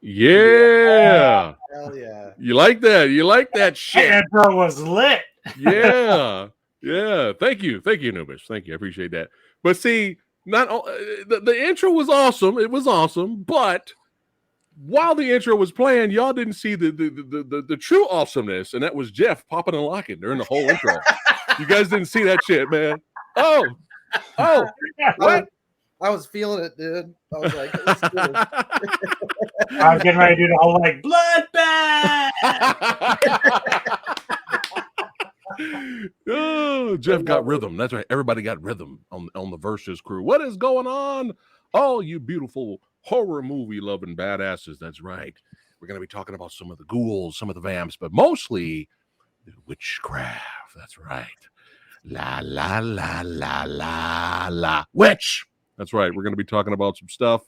Yeah. Hell yeah. You like that? You like that shit? That intro was lit. Yeah. Yeah. Thank you. Thank you, Anubis. Thank you. I appreciate that. But see, not the intro was awesome. It was awesome. But while the intro was playing, y'all didn't see the true awesomeness, and that was Jeff popping and locking during the whole intro. You guys didn't see that shit, man. Oh, what? I was feeling it, dude. I was like, let's do this. I was getting ready to do the whole like bloodbath. Oh, Jeff got rhythm. That's right. Everybody got rhythm on the Versus crew. What is going on? All you beautiful horror movie loving badasses. That's right. We're going to be talking about some of the ghouls, some of the vamps, but mostly witchcraft. That's right. La, la, la, la, la, la. Witch. That's right. We're going to be talking about some stuff.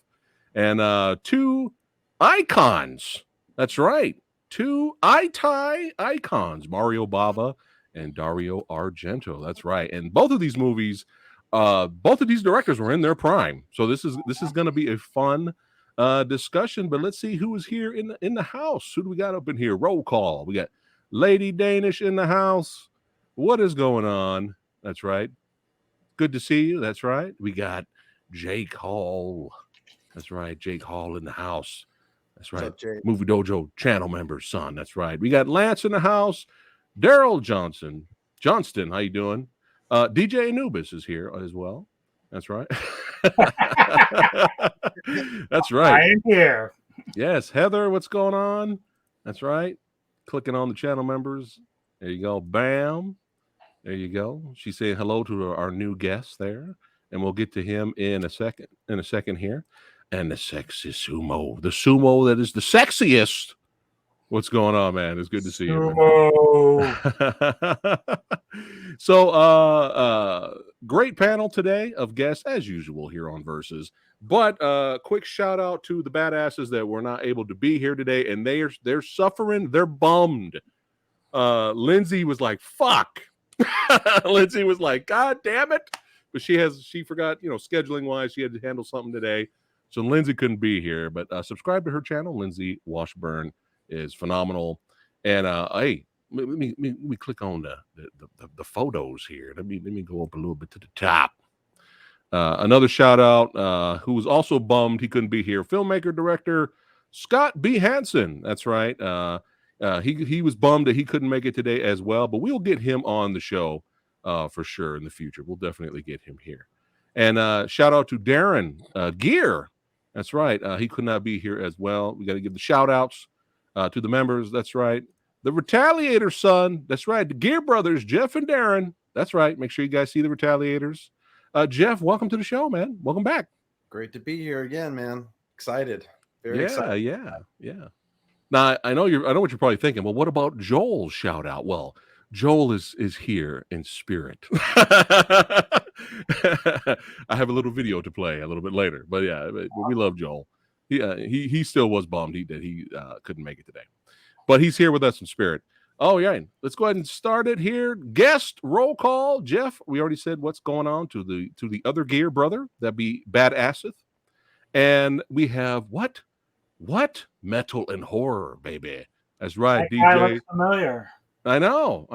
And two icons. That's right. Two Itai icons, Mario Bava and Dario Argento. That's right. And both of these movies, both of these directors were in their prime. So this is going to be a fun discussion. But let's see who is here in the house. Who do we got up in here? Roll call. We got Lady Danish in the house. What is going on? That's right. Good to see you. That's right. We got Jake Hall. That's right. Jake Hall in the house. That's right. What's up, Movie Dojo channel member's son. That's right. We got Lance in the house. Daryl Johnston. How you doing? DJ Anubis is here as well. That's right. That's right. I am here. Yes. Heather, what's going on? That's right. Clicking on the channel members. There you go. Bam. There you go. She's saying hello to our new guest there. And we'll get to him in a second here. And the sexy sumo. The sumo that is the sexiest. What's going on, man? It's good to see you. So great panel today of guests, as usual, here on Versus. But quick shout out to the badasses that were not able to be here today, and they're suffering, they're bummed. Lindsay was like, fuck. Lindsay was like, God damn it. But she forgot, scheduling wise, she had to handle something today. So Lindsay couldn't be here, but subscribe to her channel. Lindsay Washburn is phenomenal. And hey, let me click on the photos here. Let me go up a little bit to the top. Another shout out who was also bummed he couldn't be here. Filmmaker director Scott B. Hansen. That's right. He was bummed that he couldn't make it today as well, but we'll get him on the show for sure in the future. We'll definitely get him here. And shout out to Darren Gear. That's right. He could not be here as well. We got to give the shout outs to the members. That's right. The Retaliator son. That's right. The Gear brothers, Jeff and Darren. That's right. Make sure you guys see the Retaliators. Jeff, welcome to the show, man. Welcome back. Great to be here again, man. Excited. Very excited. Yeah. Now I know what you're probably thinking. Well, what about Joel's shout out? Well, Joel is here in spirit. I have a little video to play a little bit later, but yeah, we love Joel. He still was bummed that he couldn't make it today, but he's here with us in spirit. Oh yeah, let's go ahead and start it here. Guest roll call. Jeff, we already said what's going on to the other gear brother. That'd be Badasseth, and we have what metal and horror, baby. That's right, That guy DJ. looks familiar. I know.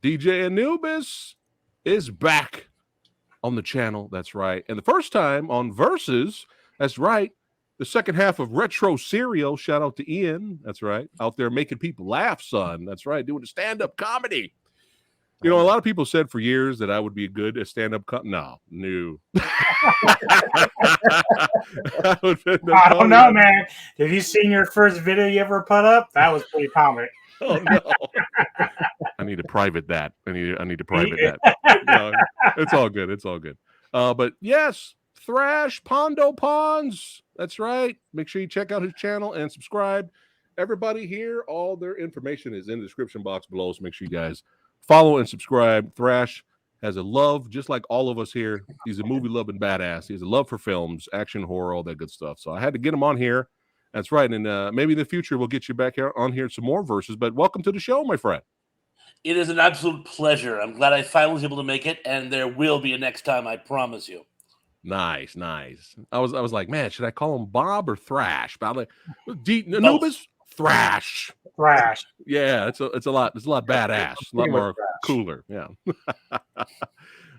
DJ Anubis is back on the channel. That's right, and the first time on Versus. That's right. The second half of Retro Serial. Shout out to Ian. That's right. Out there making people laugh, son. That's right. Doing a stand-up comedy. You know, a lot of people said for years that I would be good at stand-up comedy. No. I don't know, man. Have you seen your first video you ever put up? That was pretty comic. Oh no. I need to private that. I need to private that. No, it's all good. But yes, Thrash Pondo Pawns. That's right. Make sure you check out his channel and subscribe. Everybody here, all their information is in the description box below. So make sure you guys follow and subscribe. Thrash has a love, just like all of us here. He's a movie loving badass. He has a love for films, action, horror, all that good stuff. So I had to get him on here. That's right. And maybe in the future we'll get you back here on here some more verses. But welcome to the show, my friend. It is an absolute pleasure. I'm glad I finally was able to make it, and there will be a next time, I promise you. Nice. I was like, man, should I call him Bob or Thrash? But I'm like, Anubis, Thrash. Yeah, it's a lot badass, a lot more cooler. Yeah.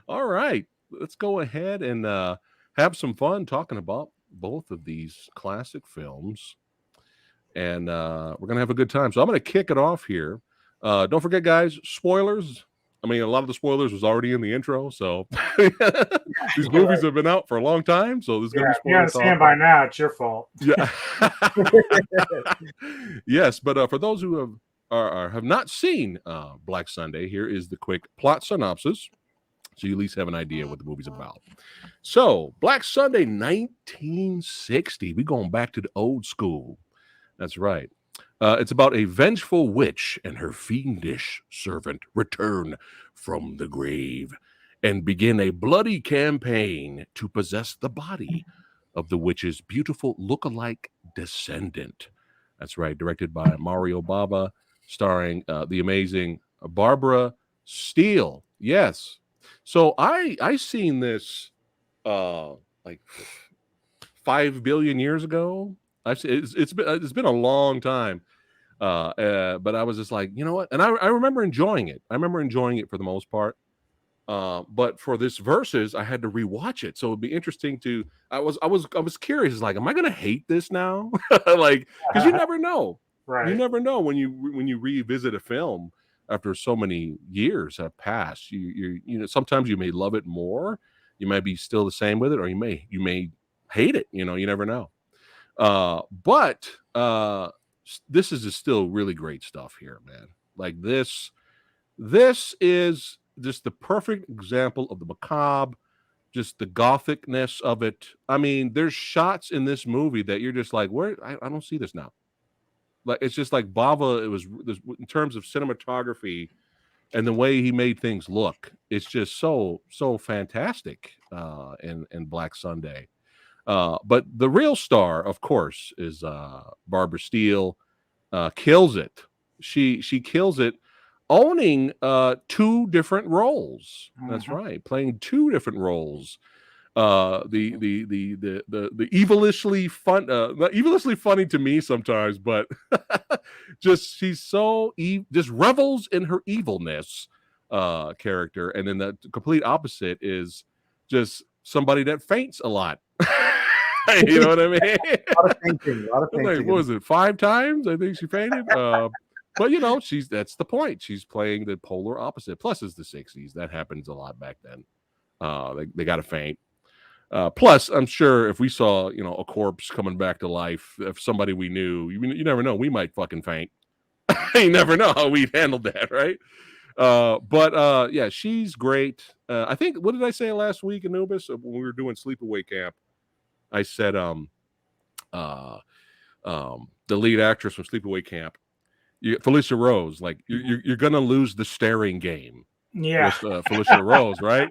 All right, let's go ahead and have some fun talking about both of these classic films, and we're gonna have a good time. So I'm gonna kick it off here. Don't forget, guys, spoilers. I mean, a lot of the spoilers was already in the intro, so these movies have been out for a long time. So there's gonna be spoilers. You understand by now, it's your fault. Yeah. Yes, but for those who have not seen Black Sunday, here is the quick plot synopsis, so you at least have an idea what the movie's about. So, Black Sunday, 1960. We're going back to the old school. That's right. It's about a vengeful witch and her fiendish servant return from the grave and begin a bloody campaign to possess the body of the witch's beautiful look-alike descendant. That's right, directed by Mario Bava, starring the amazing Barbara Steele. Yes. So I seen this like 5 billion years ago. It's been a long time. But I was just like, you know what? And I remember enjoying it. I remember enjoying it for the most part. But for this Versus, I had to rewatch it. So it'd be interesting to. I was curious. Like, am I gonna hate this now? Like, because you never know. Right. You never know when you revisit a film after so many years have passed. You know, sometimes you may love it more. You might be still the same with it, or you may hate it. You know, you never know. But this is still really great stuff here, man. Like this is just the perfect example of the macabre, just the gothicness of it. I mean, there's shots in this movie that you're just like, where I don't see this now. Like, it's just like Bava. It was in terms of cinematography and the way he made things look. It's just so fantastic in Black Sunday. But the real star, of course, is Barbara Steele. Kills it. She kills it, owning 2 different roles. That's right, playing 2 different roles. The evilishly fun, not evilishly funny to me sometimes, but just she's so just revels in her evilness character, and then the complete opposite is just somebody that faints a lot. You know what I mean? A lot of painting. Like, what was it? 5 times? I think she fainted. But you know, that's the point. She's playing the polar opposite. Plus, it's the 60s. That happens a lot back then. They got to faint. Plus, I'm sure if we saw, you know, a corpse coming back to life, if somebody we knew, you never know, we might fucking faint. You never know how we'd handled that, right? But yeah, she's great. I think, what did I say last week, Anubis, when we were doing sleepaway camp? I said, the lead actress from Sleepaway Camp, Felicia Rose, like you're gonna lose the staring game Yeah. with Felicia Rose, right?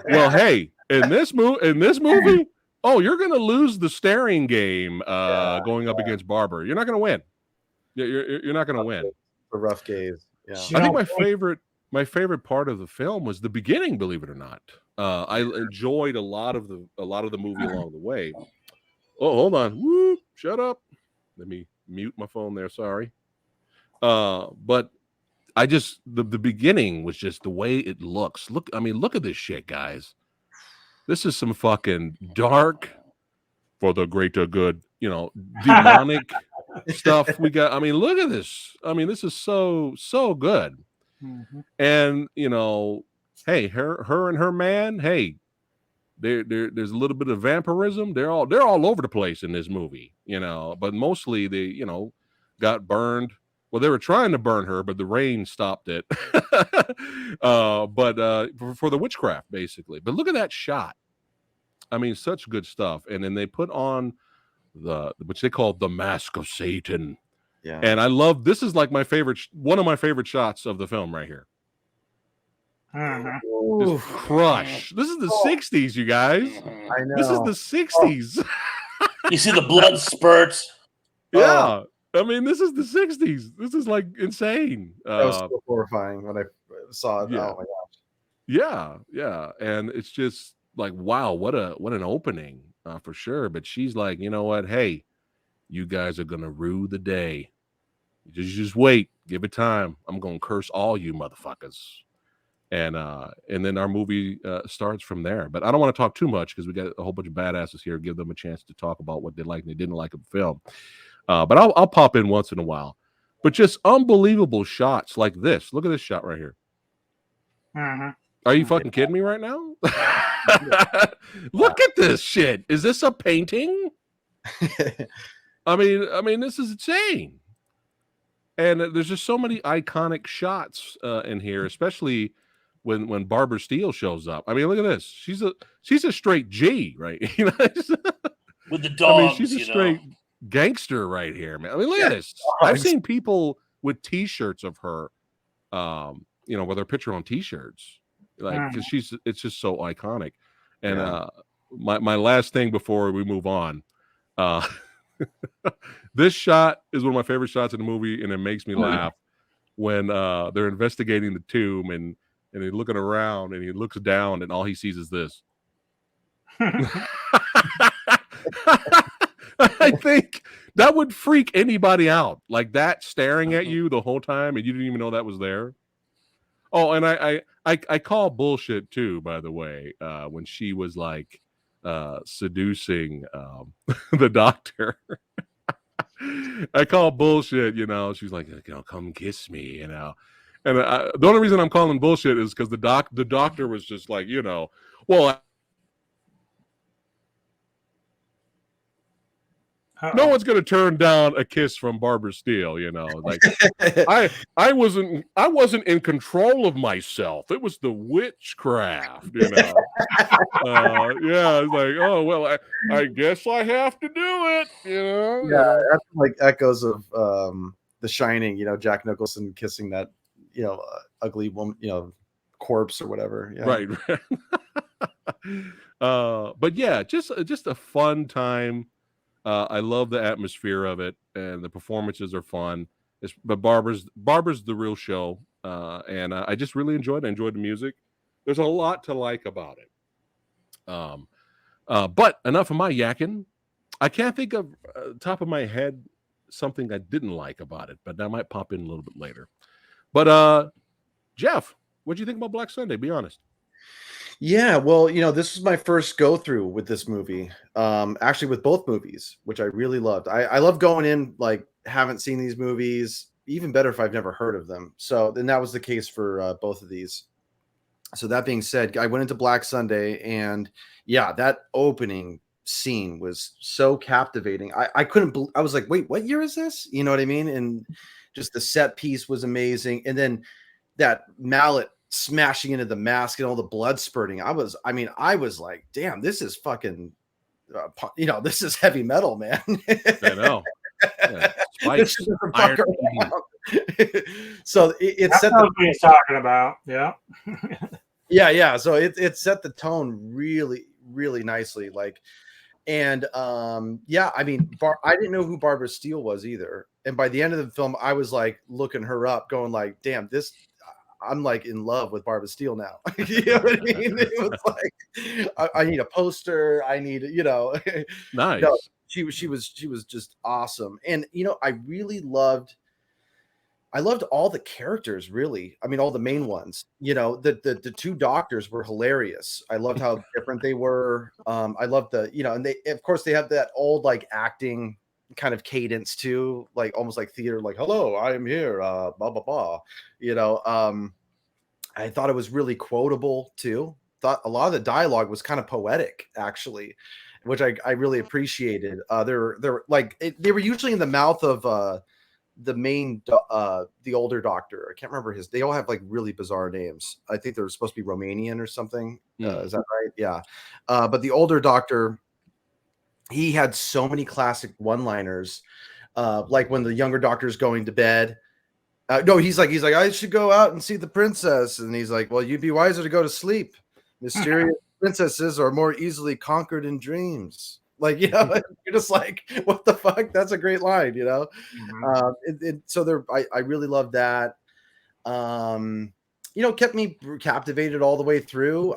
Well, hey, in this movie, oh, you're gonna lose the staring game going up against Barber. You're not gonna win. You're not gonna win. A rough gaze. Yeah. She I think don't my favorite part of the film was the beginning. Believe it or not, I enjoyed a lot of the movie along the way. Oh, hold on. Whoop, shut up. Let me mute my phone there. Sorry. But I just the beginning was just the way it looks. Look at this shit, guys. This is some fucking dark for the greater good, demonic stuff we got. I mean, look at this. I mean, this is so good. Mhm. And hey, her and her man, hey, there's a little bit of vampirism. They're all over the place in this movie, but mostly they, got burned. Well, they were trying to burn her, but the rain stopped it. But for the witchcraft, basically. But look at that shot. I mean, such good stuff. And then they put on which they call the Mask of Satan. Yeah. And I love, this is like one of my favorite shots of the film right here. Mhm. This crush. This is the 60s, you guys. I know. This is the 60s. You see the blood spurts. Yeah. I mean, this is the 60s. This is like insane. That was so horrifying when I saw it. Yeah. Oh my gosh. Yeah. And it's just like, wow, what an opening for sure. But she's like, you know what? Hey, you guys are going to rue the day. Just wait. Give it time. I'm going to curse all you motherfuckers. And then our movie starts from there. But I don't want to talk too much because we got a whole bunch of badasses here. Give them a chance to talk about what they like and they didn't like of the film. But I'll pop in once in a while. But just unbelievable shots like this. Look at this shot right here. Mhm. Are you fucking kidding me right now? Look at this shit. Is this a painting? I mean, this is insane. And there's just so many iconic shots in here, especially when Barbara Steele shows up. I mean, look at this. She's a straight G, right? With the dogs, I mean, she's a straight gangster right here, man. I mean, look at this. I've seen people with T-shirts of her, with her picture on T-shirts, like because it's just so iconic. And my last thing before we move on, this shot is one of my favorite shots in the movie, and it makes me laugh when they're investigating the tomb and he's looking around and he looks down and all he sees is this. I think that would freak anybody out, like that staring at you the whole time and you didn't even know that was there. Oh, and I call bullshit too, by the way, when she was like seducing the doctor. I call bullshit, she's like, come kiss me, and the only reason I'm calling bullshit is because the doctor was just like, well, no one's gonna turn down a kiss from Barbara Steele, like I wasn't in control of myself. It was the witchcraft, Yeah, it's like, oh well, I guess I have to do it, Yeah, that's like echoes of The Shining, Jack Nicholson kissing that, ugly woman, corpse or whatever. Yeah. Right. But yeah, just a fun time. I love the atmosphere of it, and the performances are fun. But Barbara's the real show, and I just really enjoyed it. I enjoyed the music. There's a lot to like about it. But enough of my yakking. I can't think of top of my head something I didn't like about it, but that might pop in a little bit later. But Jeff, what do you think about Black Sunday? Be honest. Yeah, well, this was my first go through with this movie. Actually, with both movies, which I really loved. I love going in like haven't seen these movies. Even better if I've never heard of them. So then that was the case for both of these. So that being said, I went into Black Sunday, and yeah, that opening scene was so captivating. I couldn't. I was like, wait, what year is this? You know what I mean? And just the set piece was amazing, and then that mallet smashing into the mask and all the blood spurting. I was like, damn, this is fucking, this is heavy metal, man. I know. Yeah, This spikes, doesn't iron. fuck around. So it set That's what he's talking about. Yeah. yeah. So it set the tone really, really nicely. Like, and I mean, I didn't know who Barbara Steele was either. And by the end of the film, I was like looking her up, going like, damn, I'm like in love with Barbara Steele now. You know what I mean? It was like, I need a poster. I need, Nice. No, she was just awesome. And, I really loved all the characters, really. I mean, all the main ones, the two doctors were hilarious. I loved how different they were. I loved and they, of course, they have that old like acting kind of cadence too, like almost like theater, like, hello, I am here, blah, blah, blah. I thought it was really quotable too. Thought a lot of the dialogue was kind of poetic, actually, which I really appreciated. They're like, they were usually in the mouth of the main the older doctor. I can't remember they all have like really bizarre names. I think they're supposed to be Romanian or something. Is that right? Yeah. But the older doctor, he had so many classic one-liners, like when the younger doctor's going to bed. No, he's like, I should go out and see the princess, and he's like, well, you'd be wiser to go to sleep. Mysterious princesses are more easily conquered in dreams. Like, you're just like, what the fuck? That's a great line, Mm-hmm. So I really love that. Kept me captivated all the way through.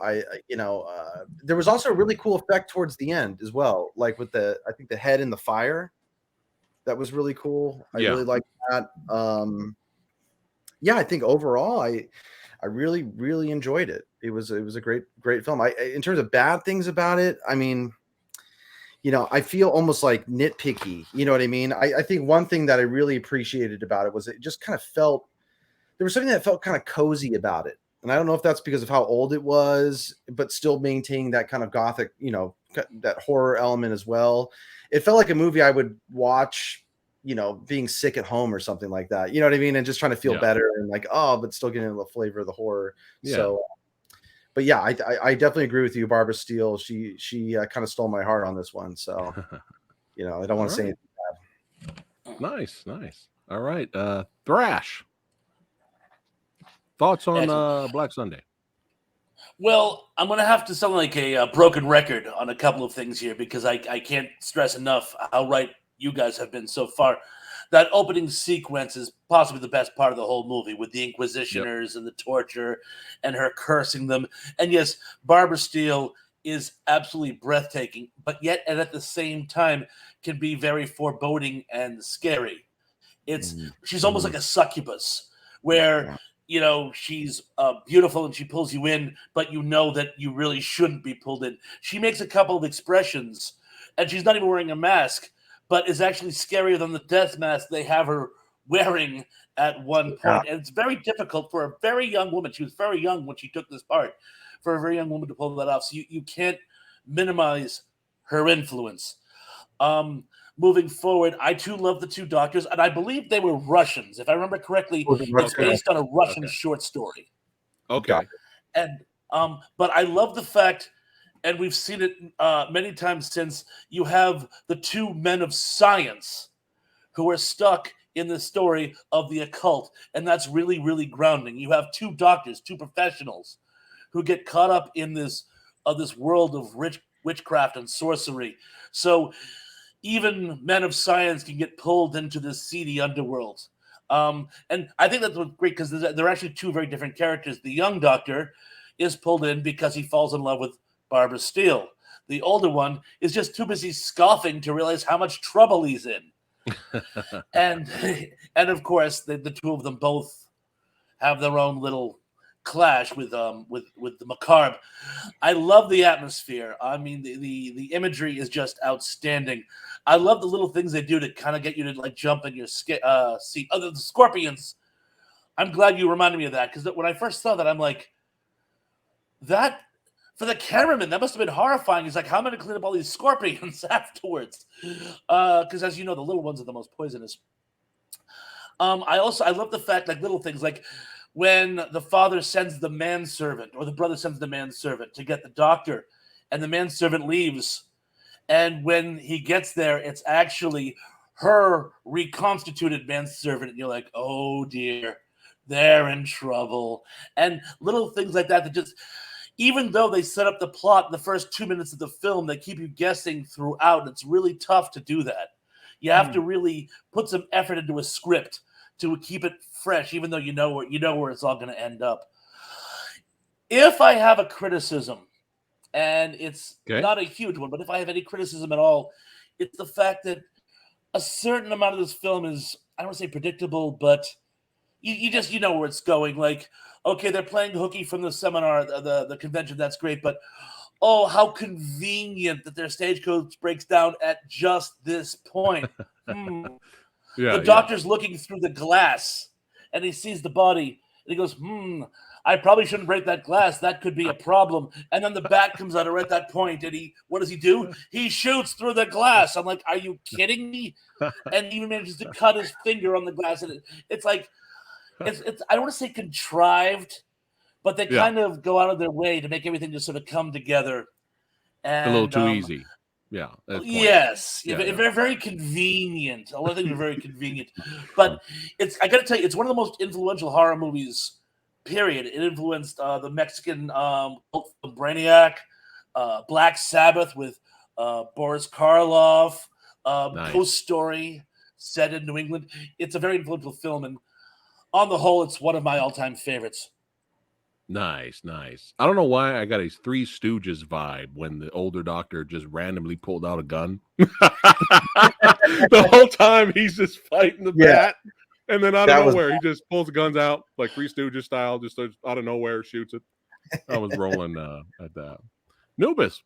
There was also a really cool effect towards the end as well, like with I think the head in the fire. That was really cool. I really liked that. I think overall, I really, really enjoyed it. It was a great film. In terms of bad things about it, I mean, I feel almost like nitpicky. You know what I mean? I think one thing that I really appreciated about it was it just kind of felt, there was something that felt kind of cozy about it. And I don't know if that's because of how old it was, but still maintaining that kind of gothic, that horror element as well. It felt like a movie I would watch, being sick at home or something like that. You know what I mean? And just trying to feel better and like, but still getting the flavor of the horror. Yeah. So, but yeah, I definitely agree with you, Barbara Steele. She kind of stole my heart on this one. So, I don't want to say anything bad. Nice. All right. Thrash. Thoughts on Black Sunday? Well, I'm going to have to sound like a broken record on a couple of things here because I can't stress enough how right you guys have been so far. That opening sequence is possibly the best part of the whole movie, with the Inquisitioners and the torture and her cursing them. And yes, Barbara Steele is absolutely breathtaking, but yet and at the same time can be very foreboding and scary. She's almost like a succubus where she's beautiful and she pulls you in, but that you really shouldn't be pulled in. She makes a couple of expressions, and she's not even wearing a mask, but is actually scarier than the death mask they have her wearing at one point. And it's very difficult for a very young woman. She was very young when she took this part. For a very young woman to pull that off. So you can't minimize her influence. Moving forward, I too love the two doctors, and I believe they were Russians. If I remember correctly, it's based on a Russian short story. Okay. And but I love the fact, and we've seen it many times since, you have the two men of science who are stuck in the story of the occult, and that's really, really grounding. You have two doctors, two professionals, who get caught up in this world of witchcraft and sorcery. So even men of science can get pulled into this seedy underworld. And I think that's great because they're actually two very different characters. The young doctor is pulled in because he falls in love with Barbara Steele. The older one is just too busy scoffing to realize how much trouble he's in. and of course, the two of them both have their own little clash with the macabre. I love the atmosphere. I mean, the imagery is just outstanding. I love the little things they do to kind of get you to like jump in your seat. The scorpions. I'm glad you reminded me of that, because when I first saw that, I'm like, that for the cameraman, that must have been horrifying. He's like, how am I going to clean up all these scorpions afterwards? Because as you know, the little ones are the most poisonous. I love the fact, like little things like when the father sends the manservant, or the brother sends the manservant to get the doctor, and the manservant leaves, and when he gets there, it's actually her reconstituted manservant, and you're like, oh dear, they're in trouble. And little things like that just, even though they set up the plot in the first 2 minutes of the film, they keep you guessing throughout. It's really tough to do that. You have to really put some effort into a script to keep it fresh, even though you know where it's all going to end up. If I have a criticism, and it's not a huge one, but if I have any criticism at all, it's the fact that a certain amount of this film is, I don't want to say predictable, but you know where it's going. Like, okay, they're playing hooky from the seminar, the convention, that's great, but oh, how convenient that their stagecoach breaks down at just this point. The doctor's looking through the glass, and he sees the body, and he goes, I probably shouldn't break that glass. That could be a problem. And then the bat comes out at that point, and what does he do? He shoots through the glass. I'm like, are you kidding me? And even manages to cut his finger on the glass. And it's like, it's I don't want to say contrived, but they kind of go out of their way to make everything just sort of come together. And, a little too easy. Yeah. Yes. Very, very convenient. A lot of things are very convenient. But I got to tell you, it's one of the most influential horror movies, period. It influenced the Mexican Brainiac, Black Sabbath with Boris Karloff, Ghost Story set in New England. It's a very influential film, and on the whole, it's one of my all-time favorites. Nice. I don't know why I got a Three Stooges vibe when the older doctor just randomly pulled out a gun. The whole time he's just fighting the bat, and then out of nowhere he just pulls the guns out like Three Stooges style, just out of nowhere shoots it. I was rolling at that. Nubis.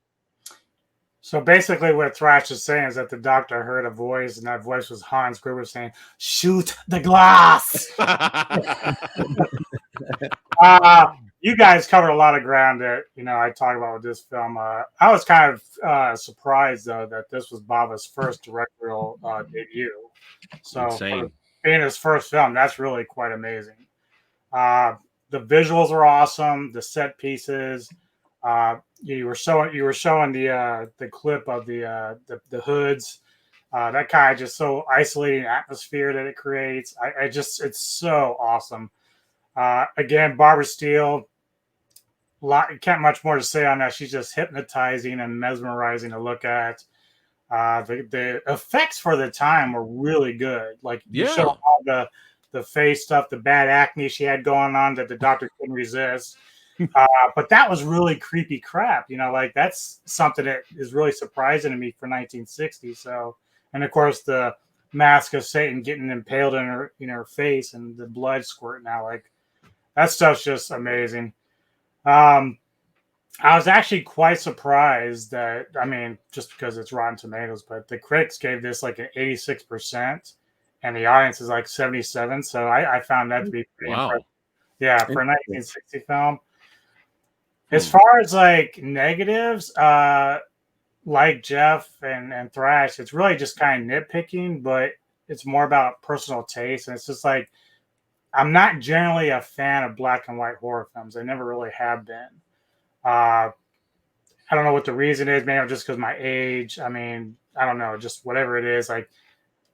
So basically, what Thrash is saying is that the doctor heard a voice, and that voice was Hans Gruber saying, "Shoot the glass." You guys covered a lot of ground that I talked about with this film. I was kind of surprised though that this was Bava's first directorial debut. So for being his first film, that's really quite amazing. The visuals are awesome. The set pieces. You were showing the clip of the hoods. That kind of just so isolating atmosphere that it creates. It's so awesome. Again, Barbara Steele, can't much more to say on that. She's just hypnotizing and mesmerizing to look at. The effects for the time were really good. Like you show all the face stuff, the bad acne she had going on that the doctor couldn't resist. But that was really creepy crap. Like that's something that is really surprising to me for 1960. So, and of course the mask of Satan getting impaled in her face and the blood squirting out, like that stuff's just amazing. I was actually quite surprised that, just because it's Rotten Tomatoes, but the critics gave this like an 86% and the audience is like 77. So I found that to be pretty impressive. Yeah, for a 1960 film. As far as like negatives, like Jeff and Thrash, it's really just kind of nitpicking, but it's more about personal taste. And it's just like, I'm not generally a fan of black and white horror films. I never really have been. I don't know what the reason is. Maybe just because my age. I don't know, just whatever it is. Like,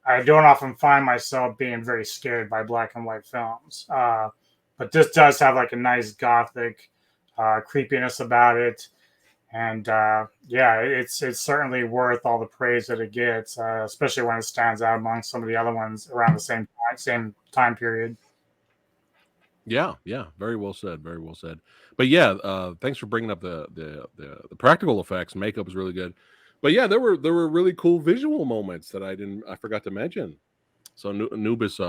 I don't often find myself being very scared by black and white films. But this does have like a nice gothic creepiness about it. And it's certainly worth all the praise that it gets, especially when it stands out among some of the other ones around the same time period. Yeah, very well said. But thanks for bringing up the practical effects. Makeup is really good. But yeah, there were really cool visual moments that I forgot to mention. So Anubis,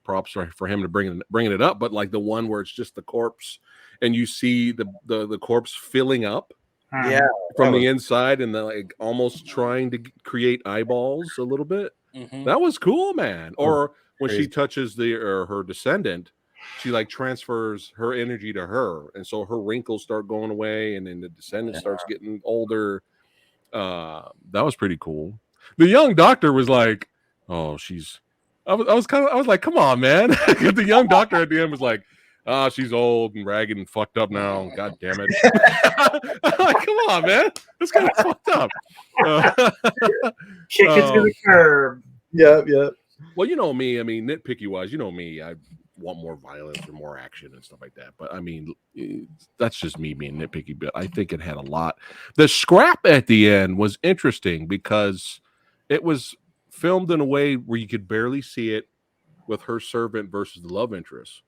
props for him to bringing it up. But like the one where it's just the corpse, and you see the corpse filling up, from the inside, and like almost trying to create eyeballs a little bit. Mm-hmm. That was cool, man. Or when she touches her descendant, she like transfers her energy to her, and so her wrinkles start going away, and then the descendant starts getting older. That was pretty cool. The young doctor was like, "Oh, she's." I was like, "Come on, man!" The young doctor at the end was like, she's old and ragged and fucked up now. God damn it. Like, come on, man. It's kind of fucked up. Kick it to the curb. Yep, yep. Well, you know me. I mean, nitpicky wise, you know me. I want more violence or more action and stuff like that. But I mean, that's just me being nitpicky. But I think it had a lot. The scrap at the end was interesting because it was filmed in a way where you could barely see it with her servant versus the love interest.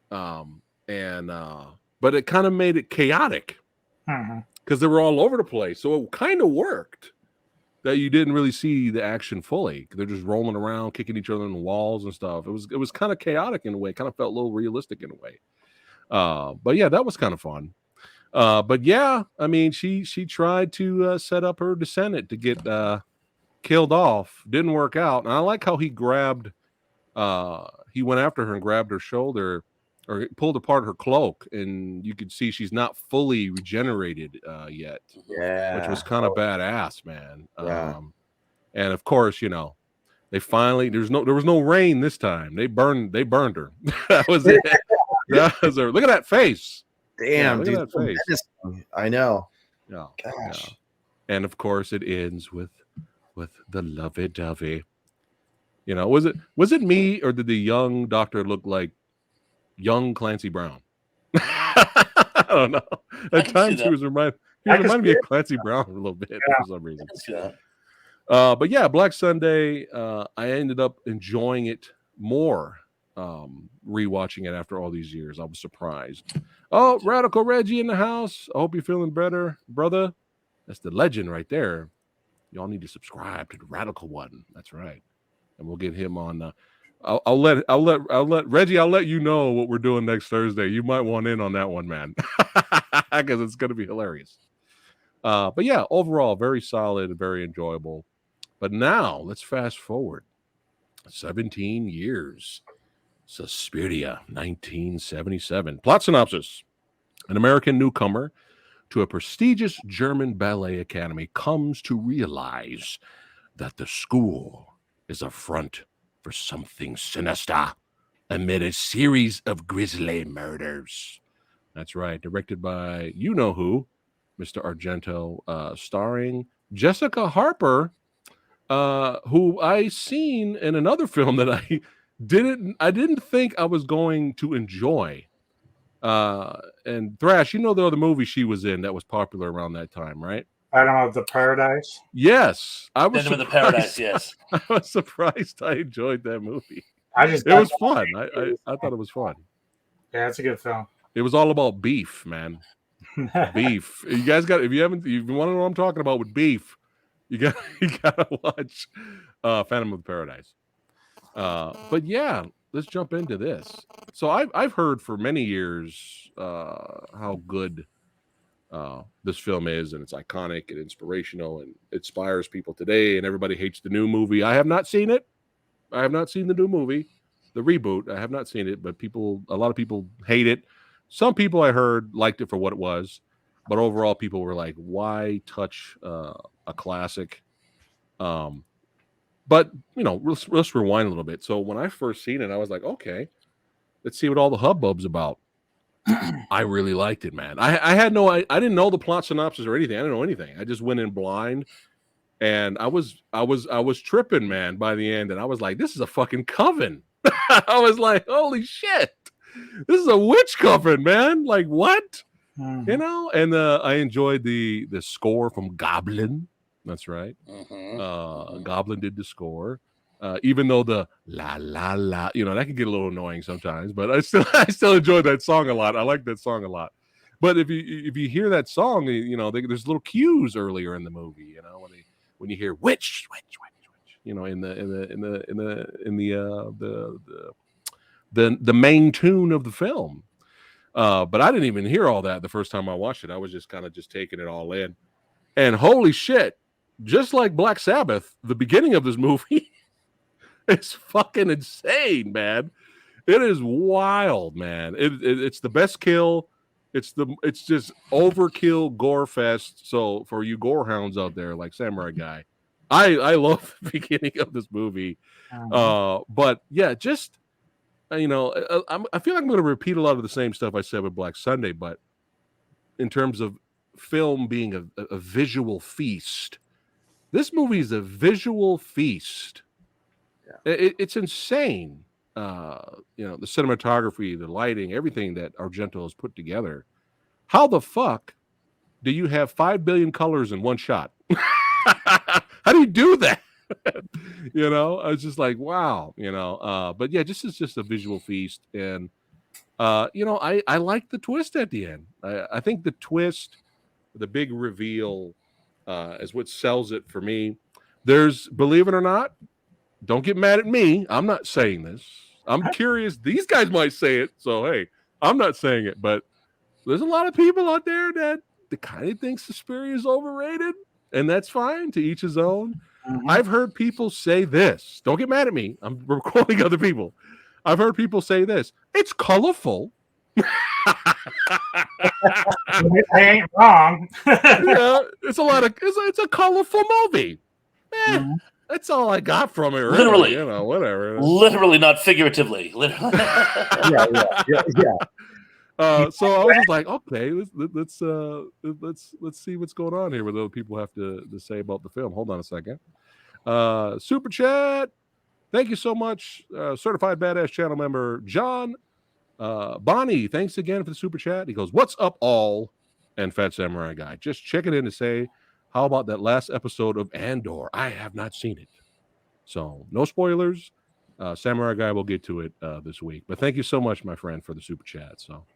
But it kind of made it chaotic because they were all over the place. So it kind of worked that you didn't really see the action fully. They're just rolling around, kicking each other in the walls and stuff. It was kind of chaotic in a way. It kind of felt a little realistic in a way. But yeah, that was kind of fun. But yeah, I mean, she tried to set up her descendant to get killed off. Didn't work out. And I like how he went after her and grabbed her shoulder or pulled apart her cloak, and you could see she's not fully regenerated yet. Yeah. Which was kind of badass, man. Yeah. And of course, you know, they finally there was no rain this time. They burned her. That was it. That was her. Look at that face. Damn, look dude. at that face. I know. Yeah. Gosh. Yeah. And of course it ends with the lovey-dovey. You know, was it me or did the young doctor look like young Clancy Brown? I don't know. At times he reminded me of Clancy Brown a little bit for some reason. But yeah, Black Sunday, I ended up enjoying it more, rewatching it after all these years. I was surprised. Oh, Radical Reggie in the house. I hope you're feeling better, brother. That's the legend right there. Y'all need to subscribe to the Radical one. That's right. And we'll get him on. I'll let Reggie. I'll let you know what we're doing next Thursday. You might want in on that one, man, because it's going to be hilarious. But yeah, overall, very solid and very enjoyable. But now let's fast forward 17 years. Suspiria, 1977. Plot synopsis: an American newcomer to a prestigious German ballet academy comes to realize that the school is a front for something sinister amid a series of grisly murders. That's right. Directed by you-know-who, Mr. Argento, starring Jessica Harper, who I seen in another film that I didn't think I was going to enjoy. And Thrash, you know the other movie she was in that was popular around that time, right? Phantom of the Paradise. Yes, I was Phantom of the Paradise. Yes, I was surprised I enjoyed that movie. It was fun. I thought it was fun. Yeah, it's a good film. It was all about beef, man. Beef. You guys got if you want to know what I'm talking about with beef, you gotta watch Phantom of the Paradise. But yeah, let's jump into this. So I've heard for many years how good this film is, and it's iconic and inspirational and inspires people today, and everybody hates the new movie. I have not seen it. I have not seen the new movie, the reboot. I have not seen it, but a lot of people hate it. Some people I heard liked it for what it was, but overall people were like, why touch a classic? But you know, let's rewind a little bit. So when I first seen it, I was like, okay, let's see what all the hubbub's about. I really liked it, man. I didn't know the plot synopsis or anything. I didn't know anything. I just went in blind, and I was tripping, man, by the end, and I was like, this is a fucking coven. I was like, holy shit, this is a witch coven, man. Like what? Mm-hmm. You know? And I enjoyed the score from Goblin. That's right. Mm-hmm. Goblin did the score. Even though the la la la, you know, that can get a little annoying sometimes, but I still enjoyed that song a lot. I like that song a lot. But if you hear that song, you know, there's little cues earlier in the movie, you know, when you hear witch, you know, in the main tune of the film. But I didn't even hear all that the first time I watched it. I was just kind of taking it all in. And holy shit, just like Black Sabbath, the beginning of this movie it's fucking insane, man. It is wild, man. It's the best kill. It's just overkill gore fest. So for you gore hounds out there, like Samurai Guy, I love the beginning of this movie. But yeah, just I feel like I'm going to repeat a lot of the same stuff I said with Black Sunday, but in terms of film being a visual feast, this movie is a visual feast. Yeah. It's insane. The cinematography, the lighting, everything that Argento has put together. How the fuck do you have 5 billion colors in one shot? How do you do that? I was just like, wow, but yeah, it's just a visual feast. And, I like the twist at the end. I think the twist, the big reveal, is what sells it for me. Believe it or not, don't get mad at me. I'm not saying this. I'm curious. These guys might say it. So, hey, I'm not saying it, but there's a lot of people out there that kind of think Suspiria is overrated, and that's fine. To each his own. Mhm. I've heard people say this. Don't get mad at me. I'm quoting other people. I've heard people say this. It's colorful. I ain't wrong. It's a colorful movie. Mhm. That's all I got from it. Really, Literally. Whatever. Literally, not figuratively. Literally. So I was just like, okay, let's see what's going on here. What other people have to say about the film. Hold on a second. Super chat. Thank you so much, certified badass channel member John Bonnie. Thanks again for the super chat. He goes, "What's up, all?" And Fat Samurai Guy. Just checking in to say, how about that last episode of Andor? I have not seen it, so no spoilers. Samurai Guy will get to it this week. But thank you so much, my friend, for the super chat. So,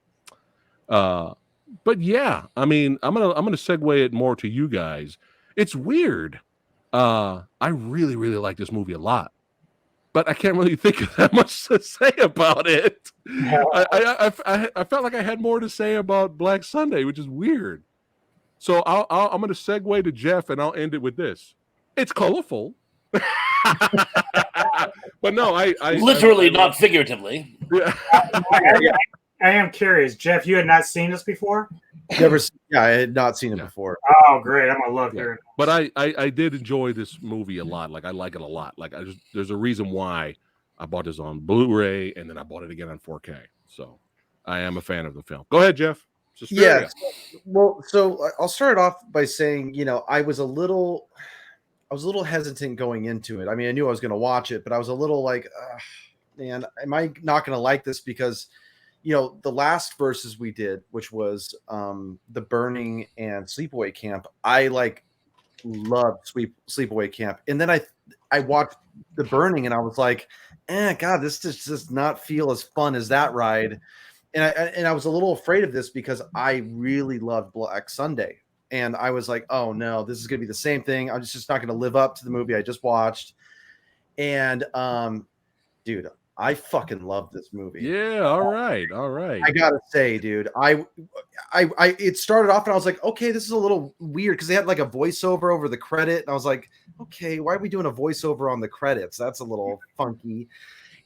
but yeah, I mean, I'm gonna segue it more to you guys. It's weird. I really, really like this movie a lot, but I can't really think of that much to say about it. I felt like I had more to say about Black Sunday, which is weird. So I'm going to segue to Jeff, and I'll end it with this. It's colorful. But no, I Literally, not figuratively. Yeah. I am curious, Jeff. You had not seen this before? Never. Yeah, I had not seen it before. Oh, great! I'm gonna love hearing. But I did enjoy this movie a lot. Like I like it a lot. Like there's a reason why I bought this on Blu-ray and then I bought it again on 4K. So I am a fan of the film. Go ahead, Jeff. Suspiria. Yes. Well, so I'll start off by saying, I was a little hesitant going into it. I mean, I knew I was going to watch it, but I was a little like, man, am I not going to like this? Because, the last verses we did, which was The Burning and Sleepaway Camp, I loved Sleepaway Camp. And then I watched The Burning and I was like, God, this just does not feel as fun as that ride. And I was a little afraid of this because I really loved Black Sunday. And I was like, oh no, this is going to be the same thing. I'm just not going to live up to the movie I just watched. And dude, I fucking love this movie. Yeah, all right. I gotta say, dude, I it started off and I was like, okay, this is a little weird because they had like a voiceover over the credit, and I was like, okay, why are we doing a voiceover on the credits? That's a little funky.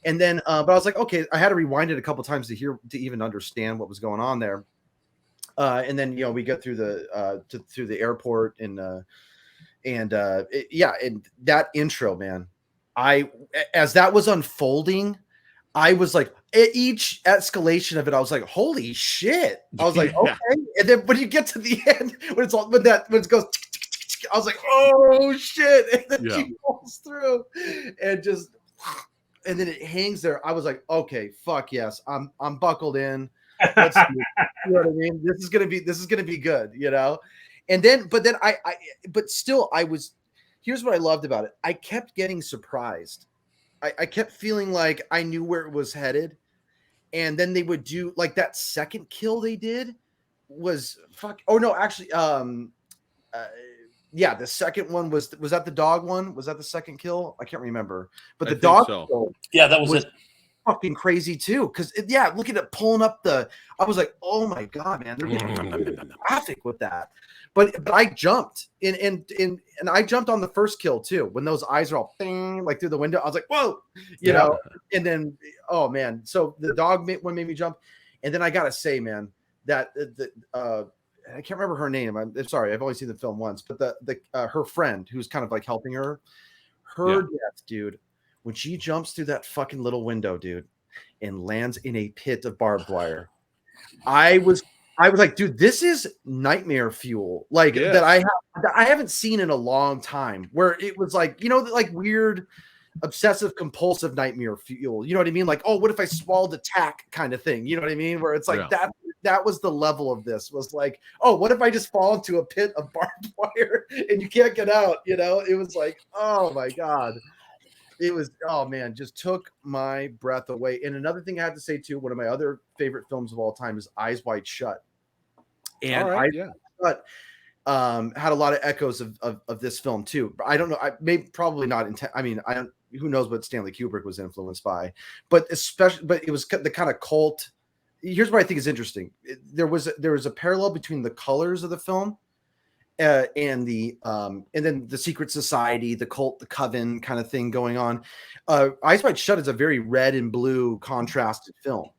And then, but I was like, okay, I had to rewind it a couple times to even understand what was going on there. And then we get through through the airport and that intro, man. As that was unfolding, I was like, at each escalation of it, I was like, holy shit. I was like, okay. And then when you get to the end, when it goes, I was like, oh shit. And then she pulls through and then it hangs there. I was like, okay, fuck yes. I'm buckled in. Let's do it. You know what I mean? This is gonna be good, And then, but still here's what I loved about it. I kept getting surprised. I kept feeling like I knew where it was headed. And then they would do like that second kill they did was fuck. Oh no, actually, the second one was that the dog one? Was that the second kill? I can't remember. But the dog kill, that was it. Fucking crazy too. Because look at it pulling up I was like, oh my god, man, they're getting graphic with that. But I jumped and I jumped on the first kill too. When those eyes are all thing like through the window, I was like, whoa, you know. And then, oh man, so the dog one made me jump. And then I gotta say, man, that I can't remember her name. I'm sorry, I've only seen the film once. But the her friend who's kind of like helping her death, dude. When she jumps through that fucking little window, dude, and lands in a pit of barbed wire. I was like, dude, this is nightmare fuel. Like that I haven't seen in a long time, where it was like, like weird obsessive compulsive nightmare fuel. You know what I mean? Like, oh, what if I swallowed a tack kind of thing? You know what I mean? Where it's like that was the level of this, was like, oh, what if I just fall into a pit of barbed wire and you can't get out? It was like, oh my God. It was, oh man, just took my breath away. And another thing I have to say too, one of my other favorite films of all time is Eyes Wide Shut. And Eyes Wide Shut had a lot of echoes of this film too. I don't know. Probably not. I don't. Who knows what Stanley Kubrick was influenced by? But it was the kind of cult. Here's what I think is interesting. There was a parallel between the colors of the film and then the secret society, the cult, the coven kind of thing going on. Eyes Wide Shut is a very red and blue contrasted film,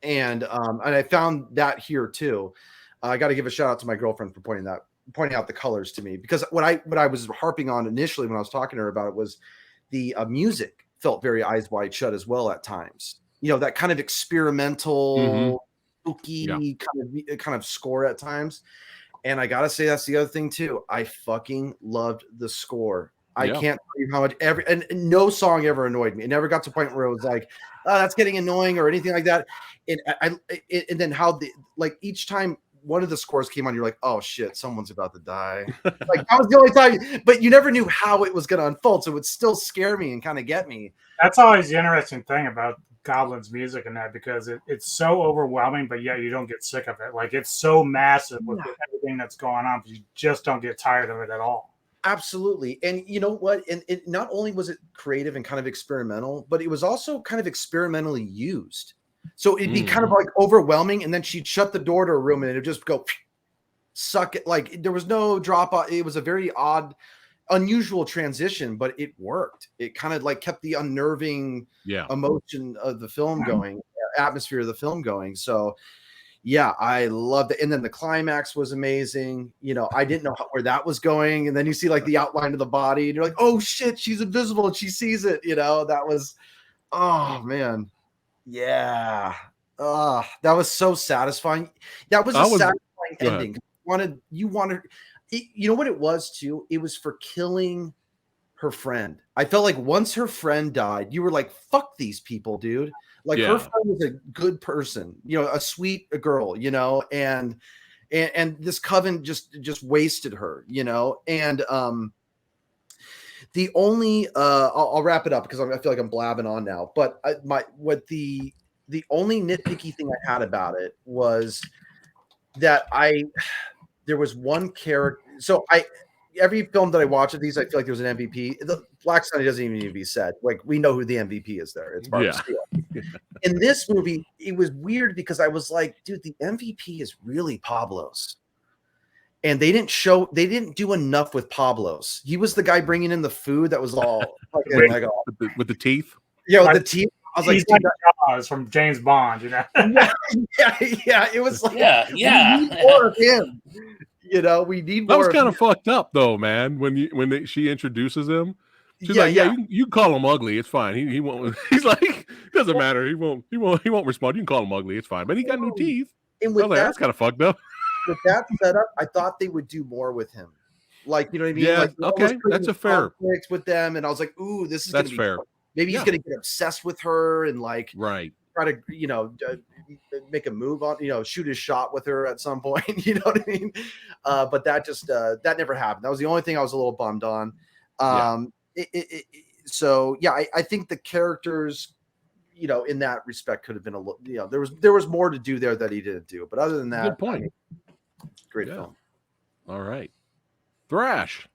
and I found that here too. I got to give a shout out to my girlfriend for pointing out the colors to me, because what I was harping on initially when I was talking to her about it was the music felt very Eyes Wide Shut as well at times. That kind of experimental, spooky kind of score at times. And I gotta say, that's the other thing too. I fucking loved the score. I can't tell you how much and no song ever annoyed me. It never got to a point where it was like, oh, that's getting annoying or anything like that. And then how each time one of the scores came on, you're like, oh shit, someone's about to die. Like that was the only time, but you never knew how it was going to unfold, so it would still scare me and kind of get me. That's always the interesting thing about Goblin's music and that, because it's so overwhelming, but yet you don't get sick of it. Like it's so massive with everything that's going on, but you just don't get tired of it at all. Absolutely. And you know what? And it not only was it creative and kind of experimental, but it was also kind of experimentally used. So it'd be kind of like overwhelming, and then she'd shut the door to a room and it'd just go suck it. Like there was no drop off. It was a very odd, unusual transition, but it worked. It kind of like kept the unnerving emotion of the film going, atmosphere of the film going. So yeah, I loved it. And then the climax was amazing. I didn't know where that was going. And then you see like the outline of the body and you're like, oh shit, she's invisible and she sees it. That was, oh man. Yeah. That was so satisfying. That was satisfying ending. You wanted, you know what it was too? It was for killing her friend. I felt like once her friend died, you were like, fuck these people, dude. Like her friend was a good person, a sweet girl, and this coven just wasted her, and the only I'll wrap it up because I feel like I'm blabbing on now, but the only nitpicky thing I had about it was that there was one character. So every film that I watch of these, I feel like there's an MVP. The Black Sunday doesn't even need to be said. Like we know who the MVP is there. It's Barbara Steele. In this movie, it was weird because I was like, dude, the MVP is really Pablo's. And they didn't do enough with Pablo's. He was the guy bringing in the food that was all with the teeth. Yeah, with the teeth. I was like, dude, Jaws from James Bond, yeah. It was like, we need more of him. We need more. That was kind of fucked up though, man. When she introduces him, she's like, you can call him ugly. It's fine. He won't. He's like, doesn't matter. He won't respond. You can call him ugly. It's fine. But he got new teeth. And with that's kind of fucked up. With that setup, I thought they would do more with him. Like, you know what I mean? Yeah. Like, okay. That's a fair with them, and I was like, ooh, this is that's fair. Maybe he's gonna get obsessed with her and like try to make a move on, shoot his shot with her at some point. You know what I mean? But that just that never happened. That was the only thing I was a little bummed on. So yeah, I think the characters, in that respect could have been a little, there was more to do there that he didn't do. But other than that, good point. Great film. All right. Thrash.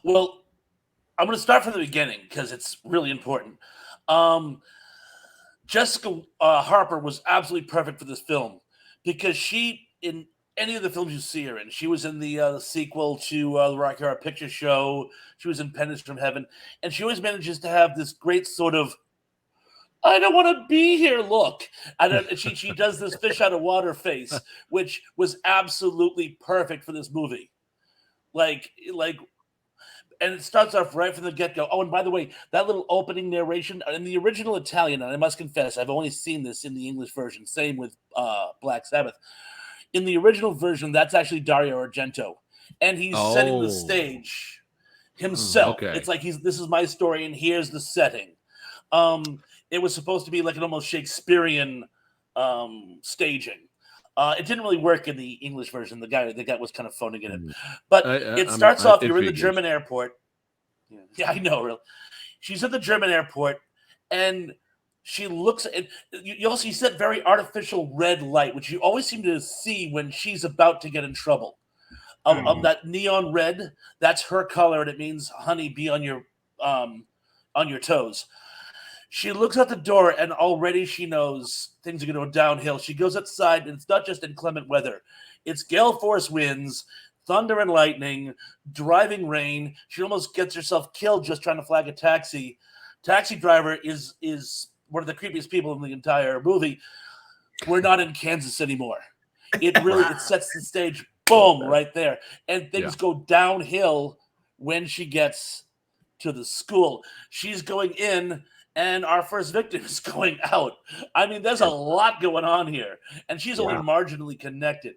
Well, I'm going to start from the beginning because it's really important. Jessica Harper was absolutely perfect for this film because she, in any of the films you see her in, she was in the sequel to the Rocky Horror Picture Show. She was in Penance from Heaven. And she always manages to have this great sort of, I don't want to be here look. And she does this fish out of water face, which was absolutely perfect for this movie. Like and it starts off right from the get-go. Oh, and by the way, that little opening narration in the original Italian, and I must confess, I've only seen this in the English version. Same with Black Sabbath. In the original version, that's actually Dario Argento, and he's setting the stage himself. Okay. It's like this is my story, and here's the setting. It was supposed to be like an almost Shakespearean staging. It didn't really work in the English version. The guy was kind of phoning it in. But it starts off, you're in the German airport. Yeah, I know. Really. She's at the German airport, and she looks at you also see that very artificial red light, which you always seem to see when she's about to get in trouble. That neon red, that's her color, and it means, honey, be on your toes. She looks out the door, and already she knows things are going to go downhill. She goes outside, and it's not just inclement weather. It's gale force winds, thunder and lightning, driving rain. She almost gets herself killed just trying to flag a taxi. Taxi driver is one of the creepiest people in the entire movie. We're not in Kansas anymore. It sets the stage, boom, right there. And things go downhill when she gets to the school. She's going in, and our first victim is going out. I mean, there's a lot going on here, and she's only marginally connected.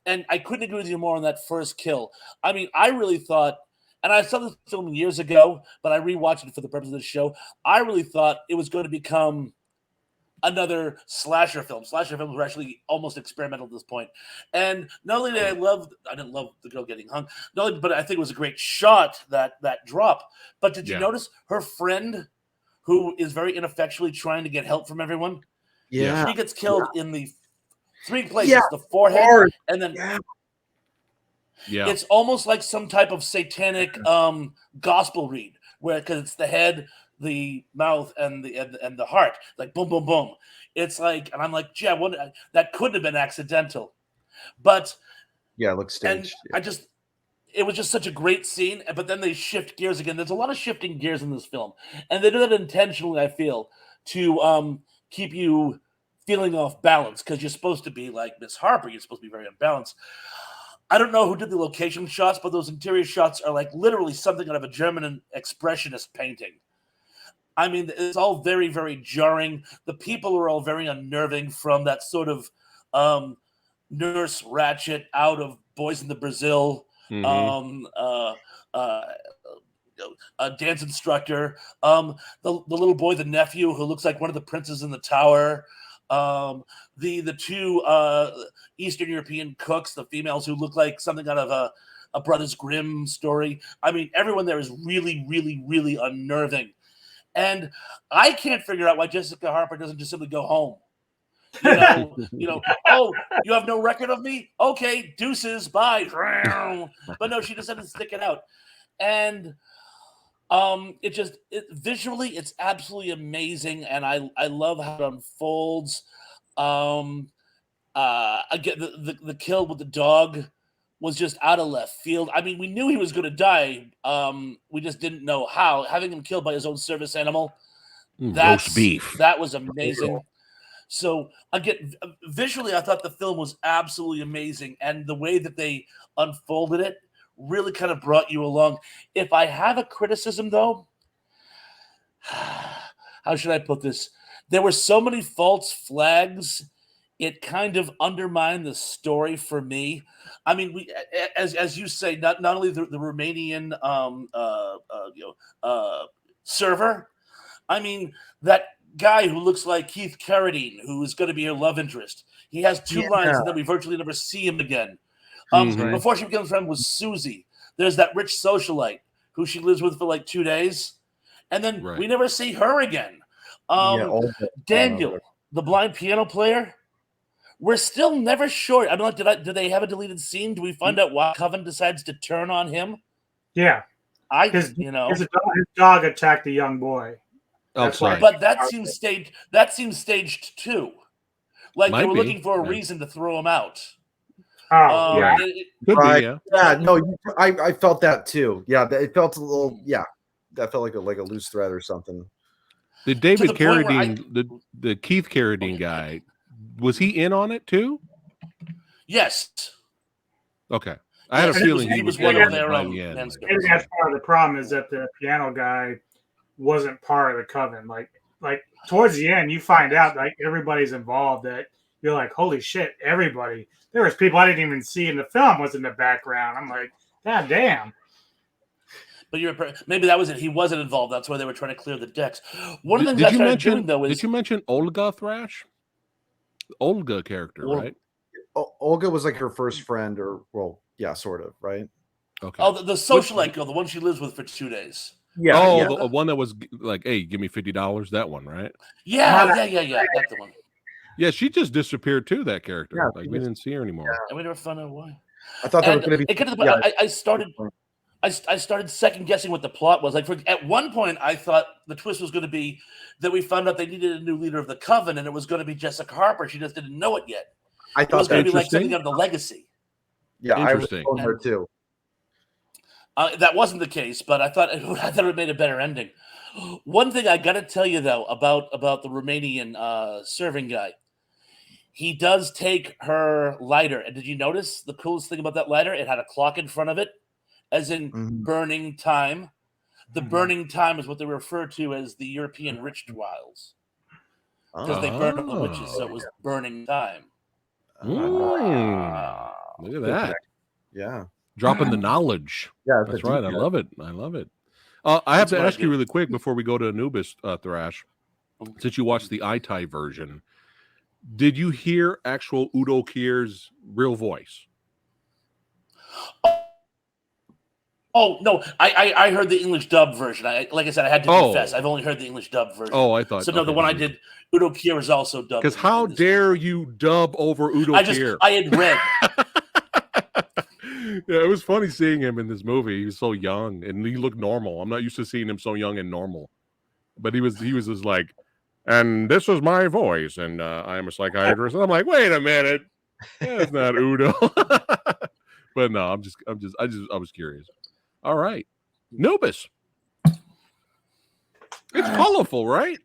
And I couldn't agree with you more on that first kill. I mean, I really thought, and I saw this film years ago, but I rewatched it for the purpose of this show. I really thought it was going to become another slasher film. Slasher films were actually almost experimental at this point. And not only did I didn't love the girl getting hung, but I think it was a great shot, that drop. But did you notice her friend, who is very ineffectually trying to get help from everyone? Yeah. She gets killed in the 3 places, the forehead, and then it's almost like some type of satanic gospel read, where because it's the head, the mouth, and the heart, like boom, boom, boom. It's like, and I'm like, yeah, that couldn't have been accidental, but it looks staged. And it was just such a great scene. But then they shift gears again. There's a lot of shifting gears in this film, and they do that intentionally, I feel, to keep you feeling off balance, because you're supposed to be like Miss Harper. You're supposed to be very unbalanced. I don't know who did the location shots, but those interior shots are like literally something out of a German expressionist painting. I mean, it's all very, very jarring. The people are all very unnerving, from that sort of Nurse Ratched out of Boys in the Brazil, a dance instructor, the little boy, the nephew, who looks like one of the princes in the tower, the 2 Eastern European cooks, the females who look like something out of a Brothers Grimm story. I mean, everyone there is really, really, really unnerving. And I can't figure out why Jessica Harper doesn't just simply go home. Oh, you have no record of me? Okay, deuces, bye. But no, she decided to stick it out. And visually, it's absolutely amazing, and I love how it unfolds. Again, the kill with the dog was just out of left field. I mean, we knew he was going to die. We just didn't know how. Having him killed by his own service animal, roast beef. That was amazing. So again, visually, I thought the film was absolutely amazing, and the way that they unfolded it really kind of brought you along. If I have a criticism, though, how should I put this? There were so many false flags. It kind of undermined the story for me. I mean, we, as you say, not only the Romanian server. I mean, that guy who looks like Keith Carradine, who is going to be her love interest. He has 2 lines, and then we virtually never see him again. Before she becomes friend with Susie, there's that rich socialite who she lives with for like 2 days, and then we never see her again. Daniel, the blind piano player, we're still never sure. I don't know. Did they have a deleted scene? Do we find out why Coven decides to turn on him? Yeah, his dog attacked a young boy. But that seems staged. That seems staged too. Like they were looking for a reason to throw him out. Oh, yeah. Could be, yeah. Yeah, no, I felt that too. Yeah, it felt a little. Yeah, that felt like a loose thread or something. The David Carradine, the Keith Carradine guy, was he in on it too? Yes. Okay. I had a Yes, feeling he he was would one get of on it their by the end. men's Maybe that's part of the problem is that the piano guy wasn't part of the coven. Like towards the end, you find out like everybody's involved. That you're like, holy shit, everybody. There was people I didn't even see in the film was in the background. I'm like, god damn. But maybe that was it. He wasn't involved. That's why they were trying to clear the decks. One of the things Did I you started mention? doing though is Did you mention Olga Thrash? Olga character, Or- right? Olga was like her first friend, or well, yeah, sort of, right? Okay. oh the socialite girl, the one she lives with for 2 days. Yeah. oh, yeah. the one that was like, "Hey, give me $50." That one, right? Yeah. That's the one. Yeah, she just disappeared too. That character, Yeah, like she we just- didn't see her anymore. And we never found out why. I thought there And was going to be. it got to the point, Yeah, I started second guessing what the plot was. Like at one point, I thought the twist was going to be that we found out they needed a new leader of the coven, and it was going to be Jessica Harper. She just didn't know it yet. I It was thought going that. to be like something Interesting. out of the legacy. Yeah, I was Interesting. on her too. That wasn't the case, but I thought it made a better ending. One thing I got to tell you though about the Romanian serving guy, he does take her lighter. And did you notice the coolest thing about that lighter? It had a clock in front of it, as in burning time. The burning time is what they refer to as the European rituals, because they burned up the witches, so it was burning time. Look at that. Yeah. Dropping the knowledge. Yeah, That's right. I love it. I love it. I have That's to what I ask you do. really quick before we go to Anubis, Thrash. Since you watched the Itai version, did you hear actual Udo Kier's real voice? Oh no, I heard the English dub version. Like I said, I had to confess, I've only heard the English dub version. Oh, I thought so. No, okay, the one I did, Udo Kier is also dubbed. Because how dare you dub over Udo Kier? I had read. Yeah, it was funny seeing him in this movie. He was so young and he looked normal. I'm not used to seeing him so young and normal. But he was just like, and this is my voice, and I am a psychiatrist. And I'm like, wait a minute, that's not Udo. But no, I was curious. All right, Nubis. It's colorful, right?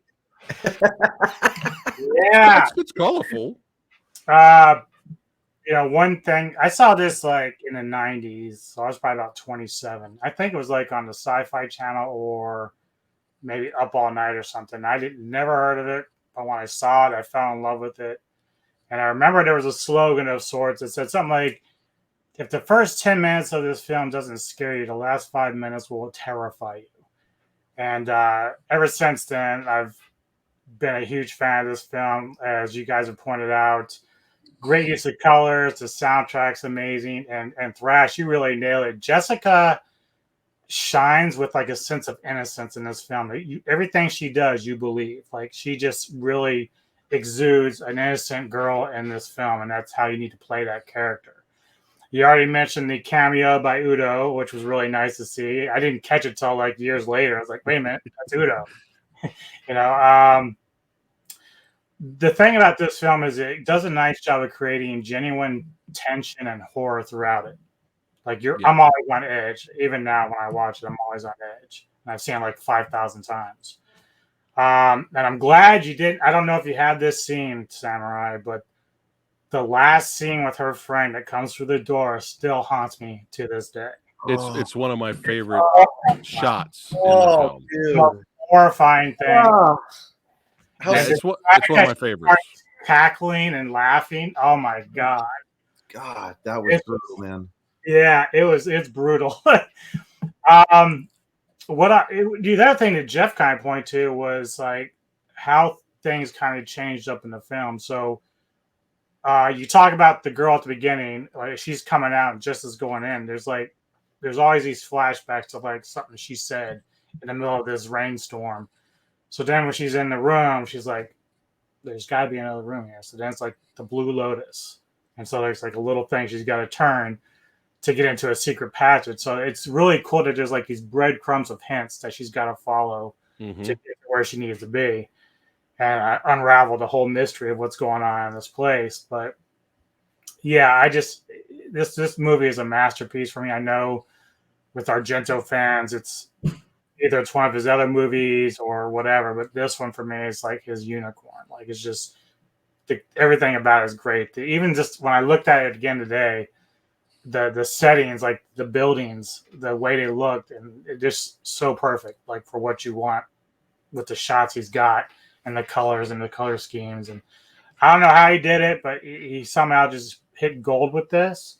Yeah. It's colorful. One thing I saw this like in the 90s, so I was probably about 27. I think it was like on the Sci-Fi Channel or maybe Up All Night or something. Never heard of it, but when I saw it, I fell in love with it. And I remember there was a slogan of sorts that said something like, "If the first 10 minutes of this film doesn't scare you, the last 5 minutes will terrify you." And ever since then, I've been a huge fan of this film, as you guys have pointed out. Great use of colors, the soundtrack's amazing, and Thrash, you really nailed it. Jessica shines with like a sense of innocence in this film. Everything she does, you believe. Like she just really exudes an innocent girl in this film, and that's how you need to play that character. You already mentioned the cameo by Udo, which was really nice to see. I didn't catch it till like years later. I was like, wait a minute, that's Udo. The thing about this film is it does a nice job of creating genuine tension and horror throughout it. Like I'm always on edge. Even now when I watch it, I'm always on edge. And I've seen it like 5,000 times. And I'm glad you didn't. I don't know if you had this scene, Samurai, but the last scene with her friend that comes through the door still haunts me to this day. It's one of my favorite shots in the film. Dude. Horrifying thing. It's one of my favorites. Cackling and laughing. Oh my god. God, that was brutal, man. Yeah, it's brutal. The other thing that Jeff kind of pointed to was like how things kind of changed up in the film. So you talk about the girl at the beginning, like she's coming out and just as going in. There's always these flashbacks to like something she said in the middle of this rainstorm. So then when she's in the room, she's like, there's got to be another room here. So then it's like the Blue Lotus. And so there's like a little thing she's got to turn to get into a secret passage. So it's really cool that there's like these breadcrumbs of hints that she's got to follow to get to where she needs to be. And unravel the whole mystery of what's going on in this place. But yeah, this movie is a masterpiece for me. I know with Argento fans, it's one of his other movies or whatever, but this one for me is like his unicorn. Like it's just everything about it is great. Even just when I looked at it again today, the settings, like the buildings, the way they looked, and it just so perfect, like for what you want with the shots he's got and the colors and the color schemes. And I don't know how he did it, but he somehow just hit gold with this.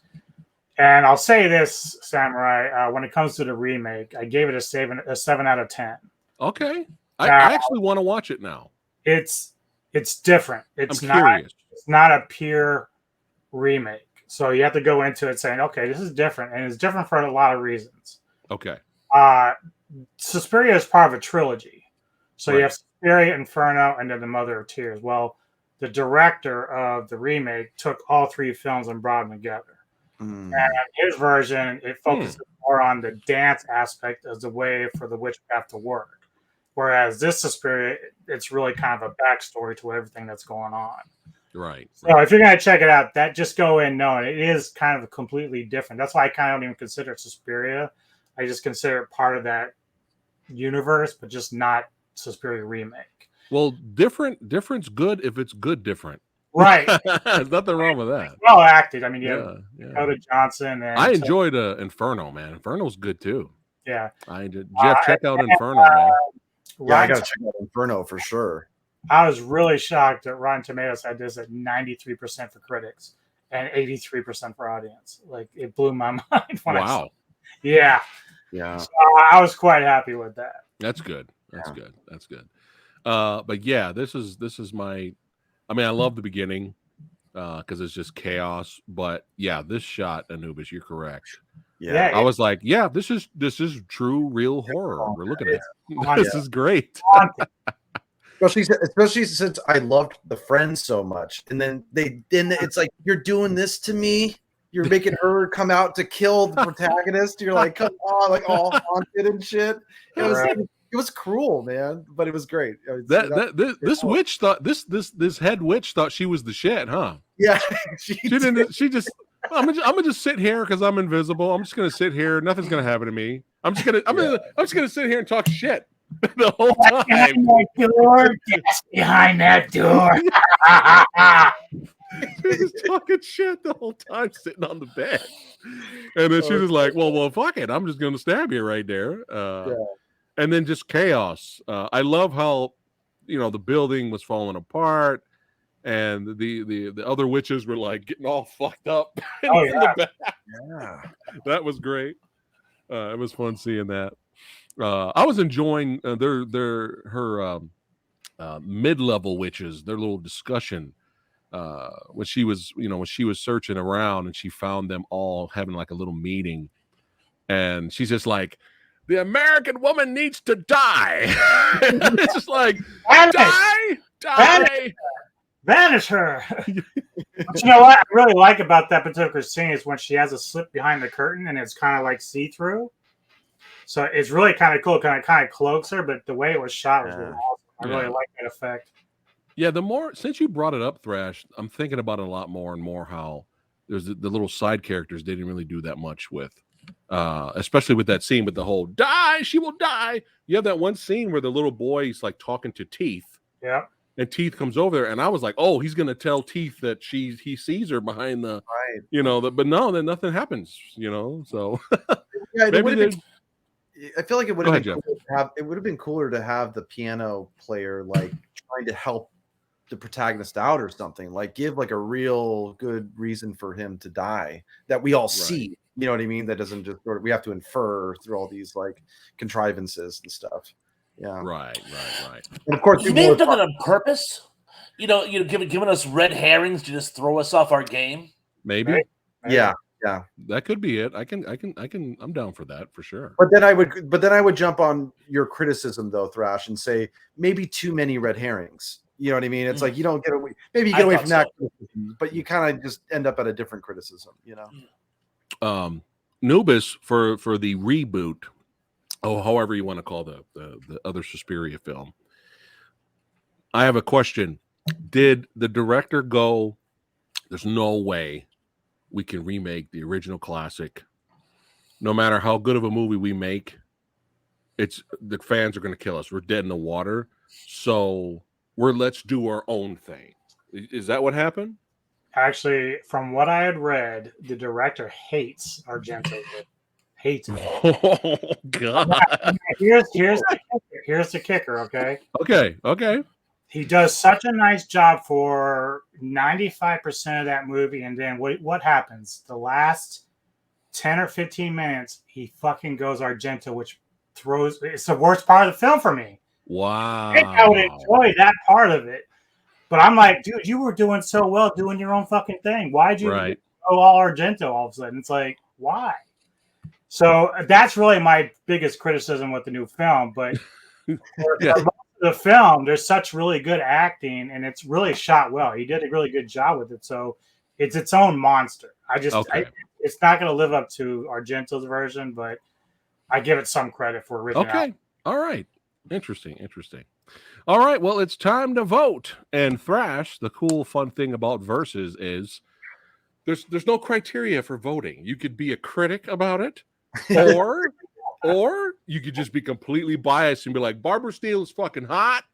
And I'll say this, Samurai, when it comes to the remake, I gave it a 7 out of 10. Okay. I actually want to watch it now. It's different. I'm curious. It's not a pure remake. So you have to go into it saying, okay, this is different. And it's different for a lot of reasons. Okay. Suspiria is part of a trilogy. So Right. you have Suspiria, Inferno, and then The Mother of Tears. Well, the director of the remake took all 3 films and brought them together. And his version, it focuses more on the dance aspect as the way for the witchcraft to work. Whereas this Suspiria, it's really kind of a backstory to everything that's going on. Right. So if you're going to check it out, that just go in knowing it is kind of completely different. That's why I kind of don't even consider it Suspiria. I just consider it part of that universe, but just not Suspiria remake. Well, different's good if it's good different. Right. There's nothing wrong with that. Well acted. I mean, Yeah. Dakota Johnson. And I enjoyed Inferno, man. Inferno's good too. Yeah. Jeff, check out Inferno, man. Yeah, I gotta check out Inferno for sure. I was really shocked that Rotten Tomatoes had this at 93% for critics and 83% for audience. Like, it blew my mind when I saw it. Yeah. Yeah. So I was quite happy with that. That's good. That's good. But yeah, this is my. I mean, I love the beginning because it's just chaos. But yeah, this shot, Anubis, you're correct. Yeah. I was like, yeah, this is true, real horror. We're looking at. This is great. Especially since I loved The Friends so much, and then it's like, you're doing this to me. You're making her come out to kill the protagonist. You're like, come on, like all haunted and shit. It was cruel, man, but it was great. This witch thought this head witch thought she was the shit, huh? Yeah, she didn't. She just. I'm gonna just sit here because I'm invisible. I'm just gonna sit here. Nothing's gonna happen to me. I'm just gonna sit here and talk shit the whole time. Behind that door. She's just talking shit the whole time, sitting on the bed, and then she's just like, "Well, fuck it. I'm just gonna stab you right there." And then just chaos. I love how the building was falling apart, and the other witches were like getting all fucked up in the back. Yeah, that was great. It was fun seeing that. I was enjoying her mid-level witches, their little discussion when she was searching around and she found them all having like a little meeting, and she's just like, the American woman needs to die. It's just like, die. Vanish her. But you know what I really like about that particular scene is when she has a slip behind the curtain and it's kind of like see-through. So it's really kind of cool. Kind of cloaks her, but the way it was shot was really awesome. I really like that effect. Yeah, since you brought it up, Thrash, I'm thinking about it a lot more and more how there's the little side characters they didn't really do that much with. Especially with that scene with the whole die, she will die. You have that one scene where the little boy is like talking to Teeth. Yeah. And Teeth comes over there, and I was like, oh, he's gonna tell Teeth that he sees her behind the but no, then nothing happens, so maybe I feel like it would have been cool it would have been cooler to have the piano player like trying to help the protagonist out or something, like give like a real good reason for him to die that we all see. You know what I mean? That doesn't just we have to infer through all these like contrivances and stuff. Yeah. Right. And of course, you may have done that on purpose. Giving us red herrings to just throw us off our game. Maybe. Right? Yeah. That could be it. I'm down for that for sure. But then I would jump on your criticism though, Thrash, and say maybe too many red herrings. You know what I mean? It's like you don't get away. Maybe you get away from that, but you kind of just end up at a different criticism. Nubis for the reboot, however you want to call the other Suspiria film. I have a question. Did the director go, there's no way we can remake the original classic? No matter how good of a movie we make, the fans are going to kill us. We're dead in the water. So let's do our own thing. Is that what happened? Actually, from what I had read, the director hates Argento. Hates it. Oh God. Here's the kicker. Okay, Okay. he does such a nice job for 95% of that movie, and then what happens? The last 10 or 15 minutes, he fucking goes Argento, which throws. It's the worst part of the film for me. I think I would Wow. enjoy that part of it. But I'm like, dude, you were doing so well doing your own fucking thing. Why'd you Right. go all Argento all of a sudden? It's like, why? So that's really my biggest criticism with the new film. But for Yeah. most of the film, there's such really good acting and it's really shot well. He did a really good job with it. So it's its own monster. Okay. It's not going to live up to Argento's version, but I give it some credit for originality. Okay. All right. Interesting. All right. Well, it's time to vote. And Thrash, the cool, fun thing about Versus is there's no criteria for voting. You could be a critic about it, or you could just be completely biased and be like, Barbara Steele is fucking hot.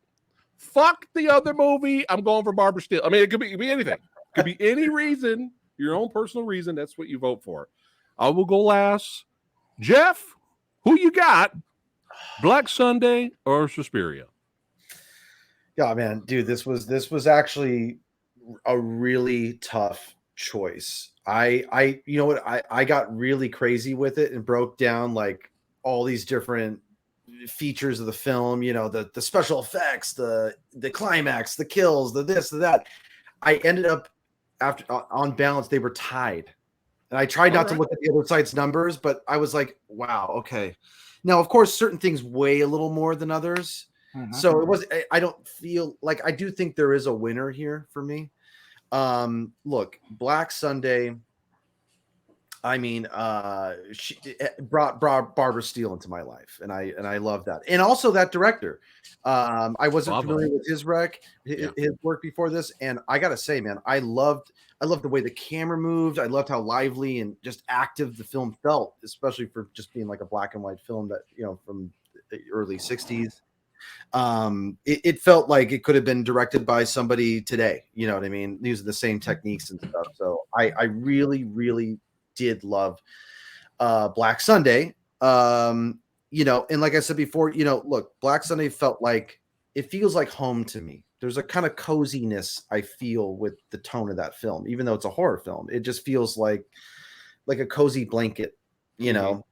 Fuck the other movie. I'm going for Barbara Steele. I mean, it could be anything. It could be any reason, your own personal reason. That's what you vote for. I will go last. Jeff, who you got? Black Sunday or Suspiria? Yeah, man, dude, this was actually a really tough choice. I you know what, I got really crazy with it and broke down like all these different features of the film, you know, the special effects, the climax, the kills, the this, the that. I ended up after on balance, they were tied. And I tried not to look at the other side's numbers, but I was like, wow, okay. Now, of course, certain things weigh a little more than others. Mhm. So it was, I don't feel like, I do think there is a winner here for me. Look, Black Sunday, I mean, she brought Barbara Steele into my life, and I love that, and also that director. I wasn't familiar with his work before this, and I gotta say, man, I loved the way the camera moved. I loved how lively and just active the film felt, especially for just being like a black and white film that, you know, from the early '60s. It felt like it could have been directed by somebody today. You know what I mean? Using the same techniques and stuff. So I really, really did love Black Sunday. You know, and like I said before, you know, look, Black Sunday felt like, it feels like home to me. There's a kind of coziness I feel with the tone of that film, even though it's a horror film. It just feels like a cozy blanket, you know.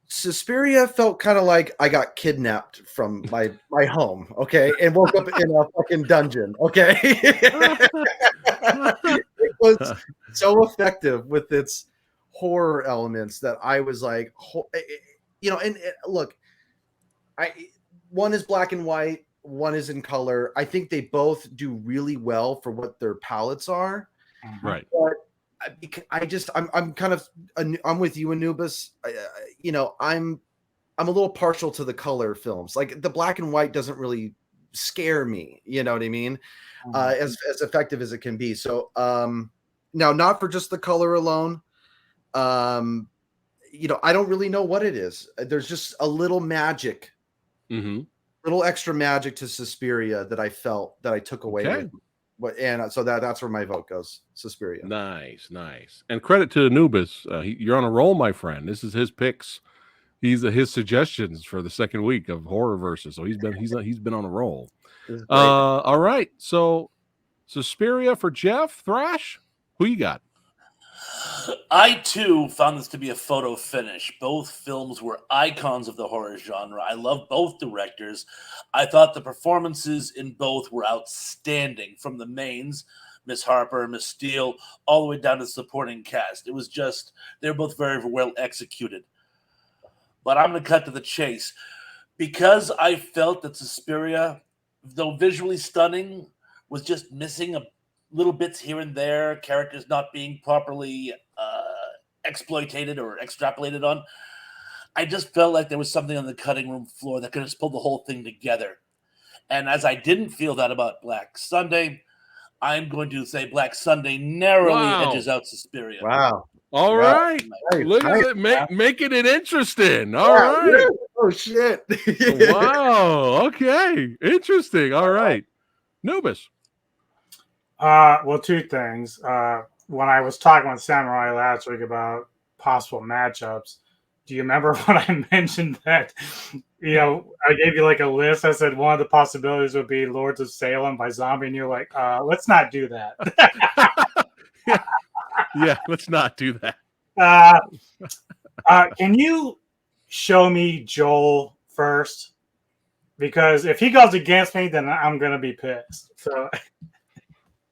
Suspiria felt kind of like I got kidnapped from my home, okay, and woke up in a fucking dungeon, okay. It was so effective with its horror elements that I was like, you know, and look, one is black and white, one is in color. I think they both do really well for what their palettes are, Right. but I'm kind of, I'm with you, Anubis. You know, I'm a little partial to the color films. Like the black and white doesn't really scare me. You know what I mean? As effective as it can be. So now, not for just the color alone. You know, I don't really know what it is. There's just a little magic, little extra magic to Suspiria that I felt, that I took away with. And so that's where my vote goes. Suspiria. Nice. And credit to Anubis. You're on a roll, my friend. This is his picks. His suggestions for the second week of Horror Versus. So he's been on a roll. All right. So Suspiria for Jeff. Thrash, who you got? I too found this to be a photo finish. Both films were icons of the horror genre. I love both directors. I thought the performances in both were outstanding, from the mains, Miss Harper, Miss Steele, all the way down to the supporting cast. It was just, they were both very well executed. But I'm going to cut to the chase. Because I felt that Suspiria, though visually stunning, was just missing little bits here and there, characters not being properly exploited or extrapolated on. I just felt like there was something on the cutting room floor that could have pulled the whole thing together. And as I didn't feel that about Black Sunday, I'm going to say Black Sunday narrowly edges out Suspiria. Wow. All right. Look at it, making it interesting. All right. Oh, shit. Wow. Okay. Interesting. All right. Nubis. Well, two things. When I was talking with Samurai last week about possible matchups, do you remember when I mentioned that? I gave you like a list. I said one of the possibilities would be Lords of Salem by Zombie, and you're like, let's not do that. Yeah, let's not do that. Can you show me Joel first? Because if he goes against me, then I'm gonna be pissed. So,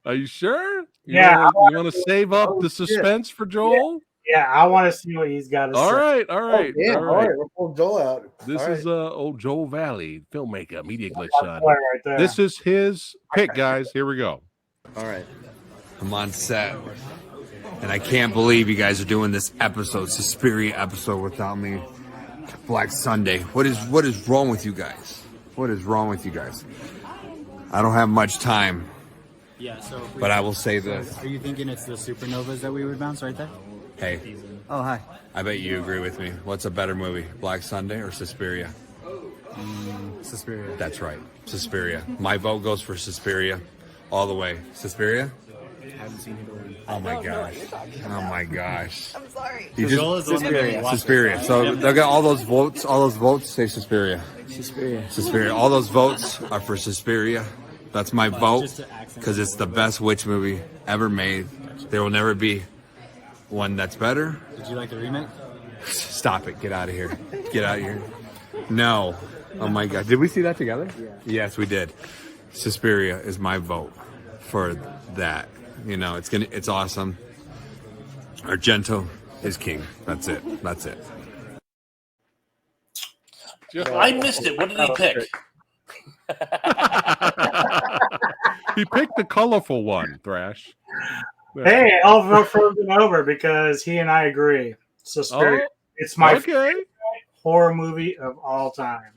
Are you sure? Yeah, you want to save up the suspense for Joel? yeah, I want to see what he's got to say. All right, all right, Oh, damn. all right. We're pulling Joel out. This All right. is old Joel Valley, filmmaker, media glitch son. Right there. This is his pick, guys. Here we go. All right. I'm on set, and I can't believe you guys are doing this episode, Suspiria episode, without me. Black Sunday. What is wrong with you guys? What is wrong with you guys? I don't have much time, Yeah, so but I will say this. are you thinking it's the supernovas that we would bounce right there? Hey, Oh, hi. I bet you agree with me. What's a better movie, Black Sunday or Suspiria? Suspiria. That's right, Suspiria. My vote goes for Suspiria all the way. Suspiria? I haven't seen it already. Oh my gosh. Oh my gosh. I'm sorry. You Joel is the one that made me watch Suspiria. So they'll get all those votes. All those votes say Suspiria. Suspiria. Suspiria. All those votes are for Suspiria. That's my vote just to accent because it's the best witch movie ever made. There will never be one that's better. Did you like the remake? Stop it. Get out of here. Get out of here. No. Oh my God. Did we see that together? Yeah. Yes, we did. Suspiria is my vote for that. It's awesome. Argento is king. That's it. That's it. I missed it. What did he pick? He picked the colorful one, Thrash. Hey, I'll vote Frozen over because he and I agree. Suspiria. It's my favorite horror movie of all time.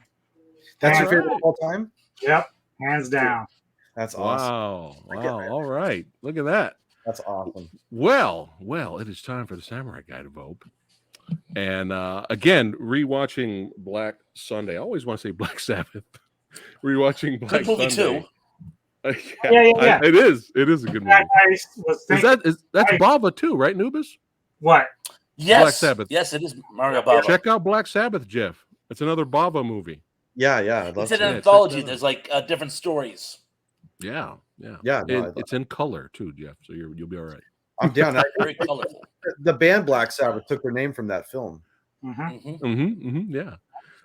That's your Hands- favorite of all time? Yep, hands down. That's awesome. Wow. All right. Look at that. That's awesome. Well, it is time for the Samurai Guy to vote. And again, rewatching Black Sunday. I always want to say Black Sabbath. Rewatching Black Good movie Sunday. too. Yeah. It is a good movie. I was thinking, That's Bava too, right, Nubis? what? Yes. Black Sabbath. Yes, it is Mario Bava. Check out Black Sabbath, Jeff. It's another Bava movie. Yeah. I'd love It's an to. anthology. There's like different stories. Yeah. Yeah, no, It's in color too, Jeff. So you'll be all right. I'm down. Very colorful. The band Black Sabbath took their name from that film. Mm-hmm. Yeah.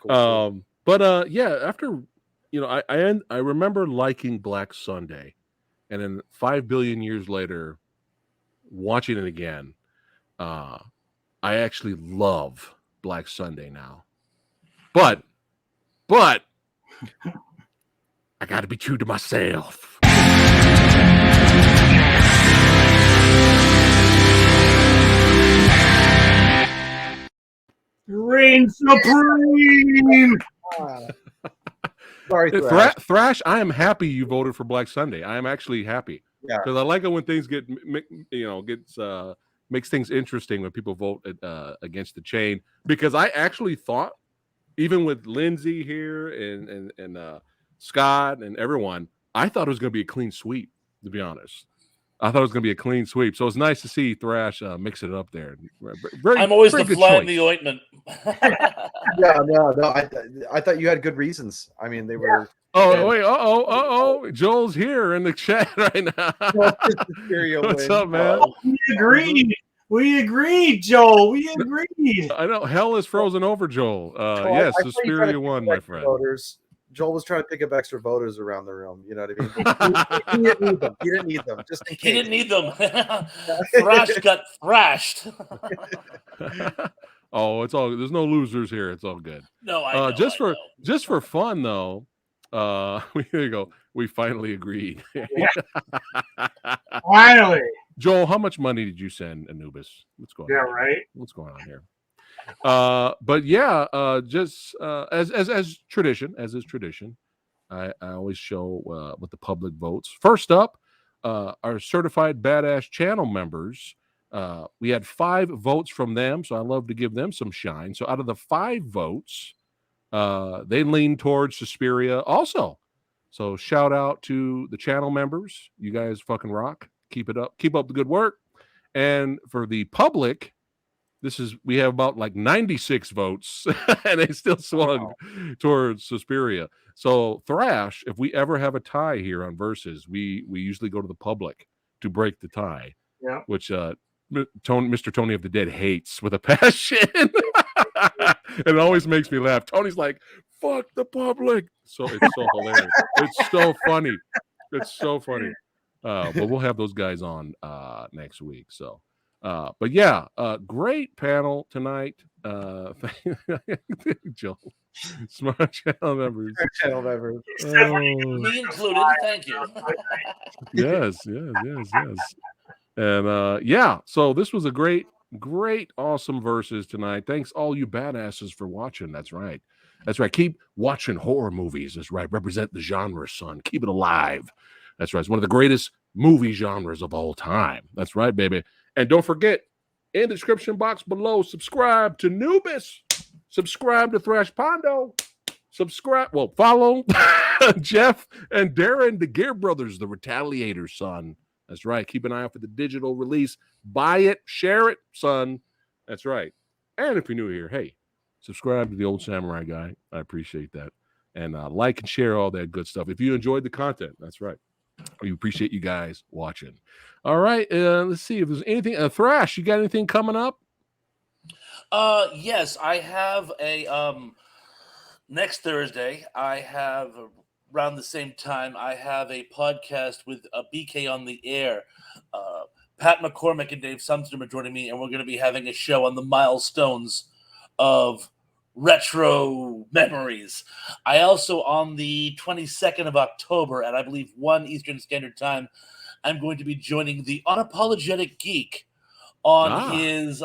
Cool. But after I remember liking Black Sunday, and then 5 billion years later, watching it again, I actually love Black Sunday now. But I got to be true to myself. Reign supreme. Sorry, Thrash. Thrash, I am happy you voted for Black Sunday. I am actually happy. Yeah. Because I like it when things makes things interesting when people vote against the chain. Because I actually thought, even with Lindsay here and Scott and everyone, I thought it was going to be a clean sweep. To be honest, I thought it was going to be a clean sweep. So it's nice to see Thrash mix it up there. I'm always very the good fly in choice. the ointment. Yeah, no. I thought you had good reasons. I mean, they were. Oh wait! Joel's here in the chat right now. What's up, man? We agreed, Joel. We agreed. I know hell is frozen over, Joel. Yes, I thought you tried to Suspiria pick won, up my extra friend. Voters. Joel was trying to pick up extra voters around the room. You know what I mean? He didn't need them. He didn't need them. Just in case. He didn't need them. Thrash got thrashed. Oh, it's all. There's no losers here. It's all good. No, I know. Just for fun though. Here you go. We finally agreed. Finally. Joel, how much money did you send Anubis? What's going on? Yeah, right. What's going on here? But yeah, just as tradition, as is tradition, I always show what the public votes. First up, our certified badass channel members. We had 5 votes from them, so I love to give them some shine. So out of the 5 votes, they lean towards Suspiria also. So shout out to the channel members. You guys fucking rock. Keep it up. Keep up the good work. And for the public, we have about like 96 votes, and they still swung towards Suspiria. So Thrash, if we ever have a tie here on Versus, we usually go to the public to break the tie. Yeah. Which Mr. Tony of the Dead hates with a passion. It always makes me laugh. Tony's like, fuck the public. So it's so hilarious. It's so funny. It's so funny. But we'll have those guys on next week. So but yeah, great panel tonight. Joe. Smart channel members. Channel members. Me included. Thank you. Yes. And yeah, so this was a great, awesome Versus tonight. Thanks all you badasses for watching. That's right. Keep watching horror movies. That's right. Represent the genre, son. Keep it alive. That's right. It's one of the greatest movie genres of all time. That's right, baby. And don't forget, in the description box below, subscribe to Nubis. Subscribe to Thrash Pondo. Follow Jeff and Darren, the Gear Brothers, the Retaliator, son. That's right. Keep an eye out for the digital release. Buy it, share it, son. That's right. And if you're new here, hey, subscribe to the Old Samurai Guy. I appreciate that. And like and share all that good stuff. If you enjoyed the content, that's right. We appreciate you guys watching. All right. Let's see if there's anything. Thrash, you got anything coming up? Yes, I have a next Thursday. I have around the same time. I have a podcast with BK on the Air. Pat McCormick and Dave Sumster are joining me, and we're going to be having a show on the milestones of retro memories. I also, on the 22nd of October, at I believe 1 Eastern Standard Time, I'm going to be joining the Unapologetic Geek on his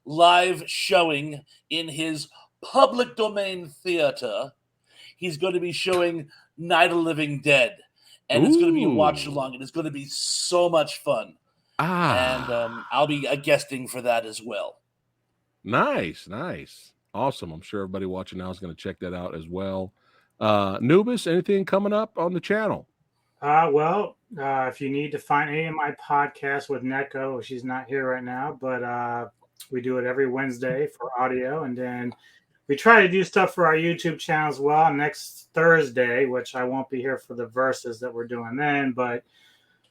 live showing in his public domain theater. He's going to be showing Night of the Living Dead, and it's going to be a watch along, and it's going to be so much fun. And I'll be guesting for that as well. Nice. Awesome. I'm sure everybody watching now is going to check that out as well. Nubis, anything coming up on the channel? If you need to find any of my podcasts with Neko, she's not here right now, but we do it every Wednesday for audio, and then we try to do stuff for our YouTube channel as well. Next Thursday, which I won't be here for the Versus that we're doing then, but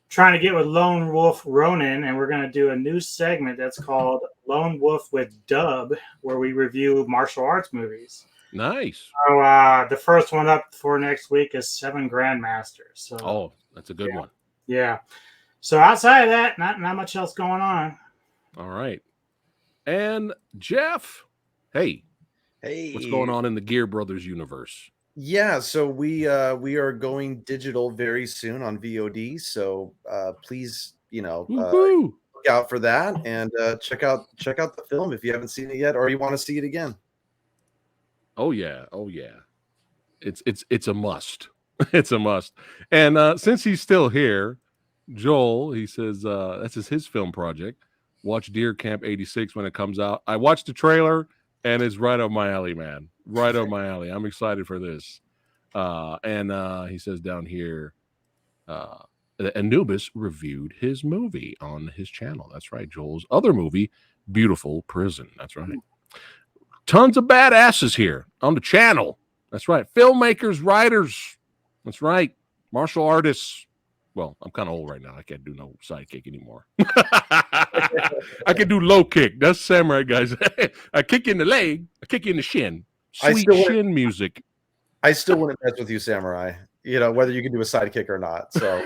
trying to get with Lone Wolf Ronin, and we're going to do a new segment that's called Lone Wolf with Dub, where we review martial arts movies. Nice. So the first one up for next week is Seven Grandmasters. So, that's a good one. Yeah. So outside of that, not much else going on. All right. And Jeff, hey, what's going on in the Gear Brothers universe? Yeah, so we are going digital very soon on VOD. So please, look out for that and check out the film if you haven't seen it yet or you want to see it again. Oh yeah. It's a must. It's a must. And since he's still here, Joel, he says that's his film project. Watch Deer Camp 86 when it comes out. I watched the trailer and it's right up my alley, man. Right up my alley. I'm excited for this. And he says down here, Anubis reviewed his movie on his channel. That's right. Joel's other movie, Beautiful Prison. That's right. Tons of badasses here on the channel. That's right. Filmmakers, writers. That's right. Martial artists. Well, I'm kind of old right now. I can't do no sidekick anymore. I can do low kick. That's Samurai Guys. I kick in the leg. I kick in the shin. Sweet shin music. I still wouldn't mess with you, Samurai. Whether you can do a sidekick or not. So,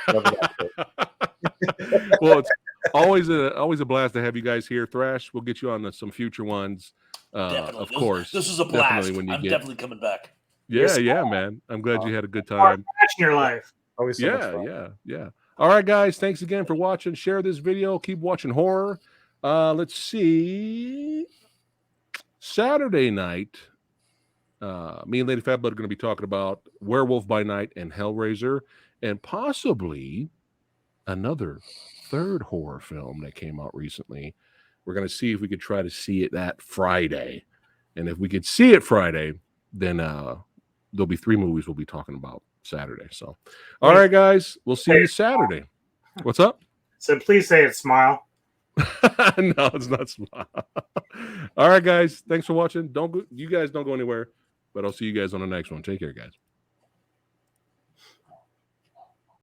well, it's always a blast to have you guys here. Thrash, we'll get you on some future ones. Of course. This is a blast. I'm definitely coming back. Yeah, man. I'm glad you had a good time. In your life. Always so much fun. Yeah. All right, guys. Thanks again for watching. Share this video. Keep watching horror. Let's see. Saturday night, me and Lady Fatblood are going to be talking about Werewolf by Night and Hellraiser, and possibly another third horror film that came out recently. We're going to see if we could try to see it that Friday. And if we could see it Friday, then there'll be 3 movies we'll be talking about. Saturday. So, all right, guys, we'll see you Saturday. What's up? So please say it, smile. No, it's not smile. All right, guys, thanks for watching. You guys don't go anywhere, but I'll see you guys on the next one. Take care, guys.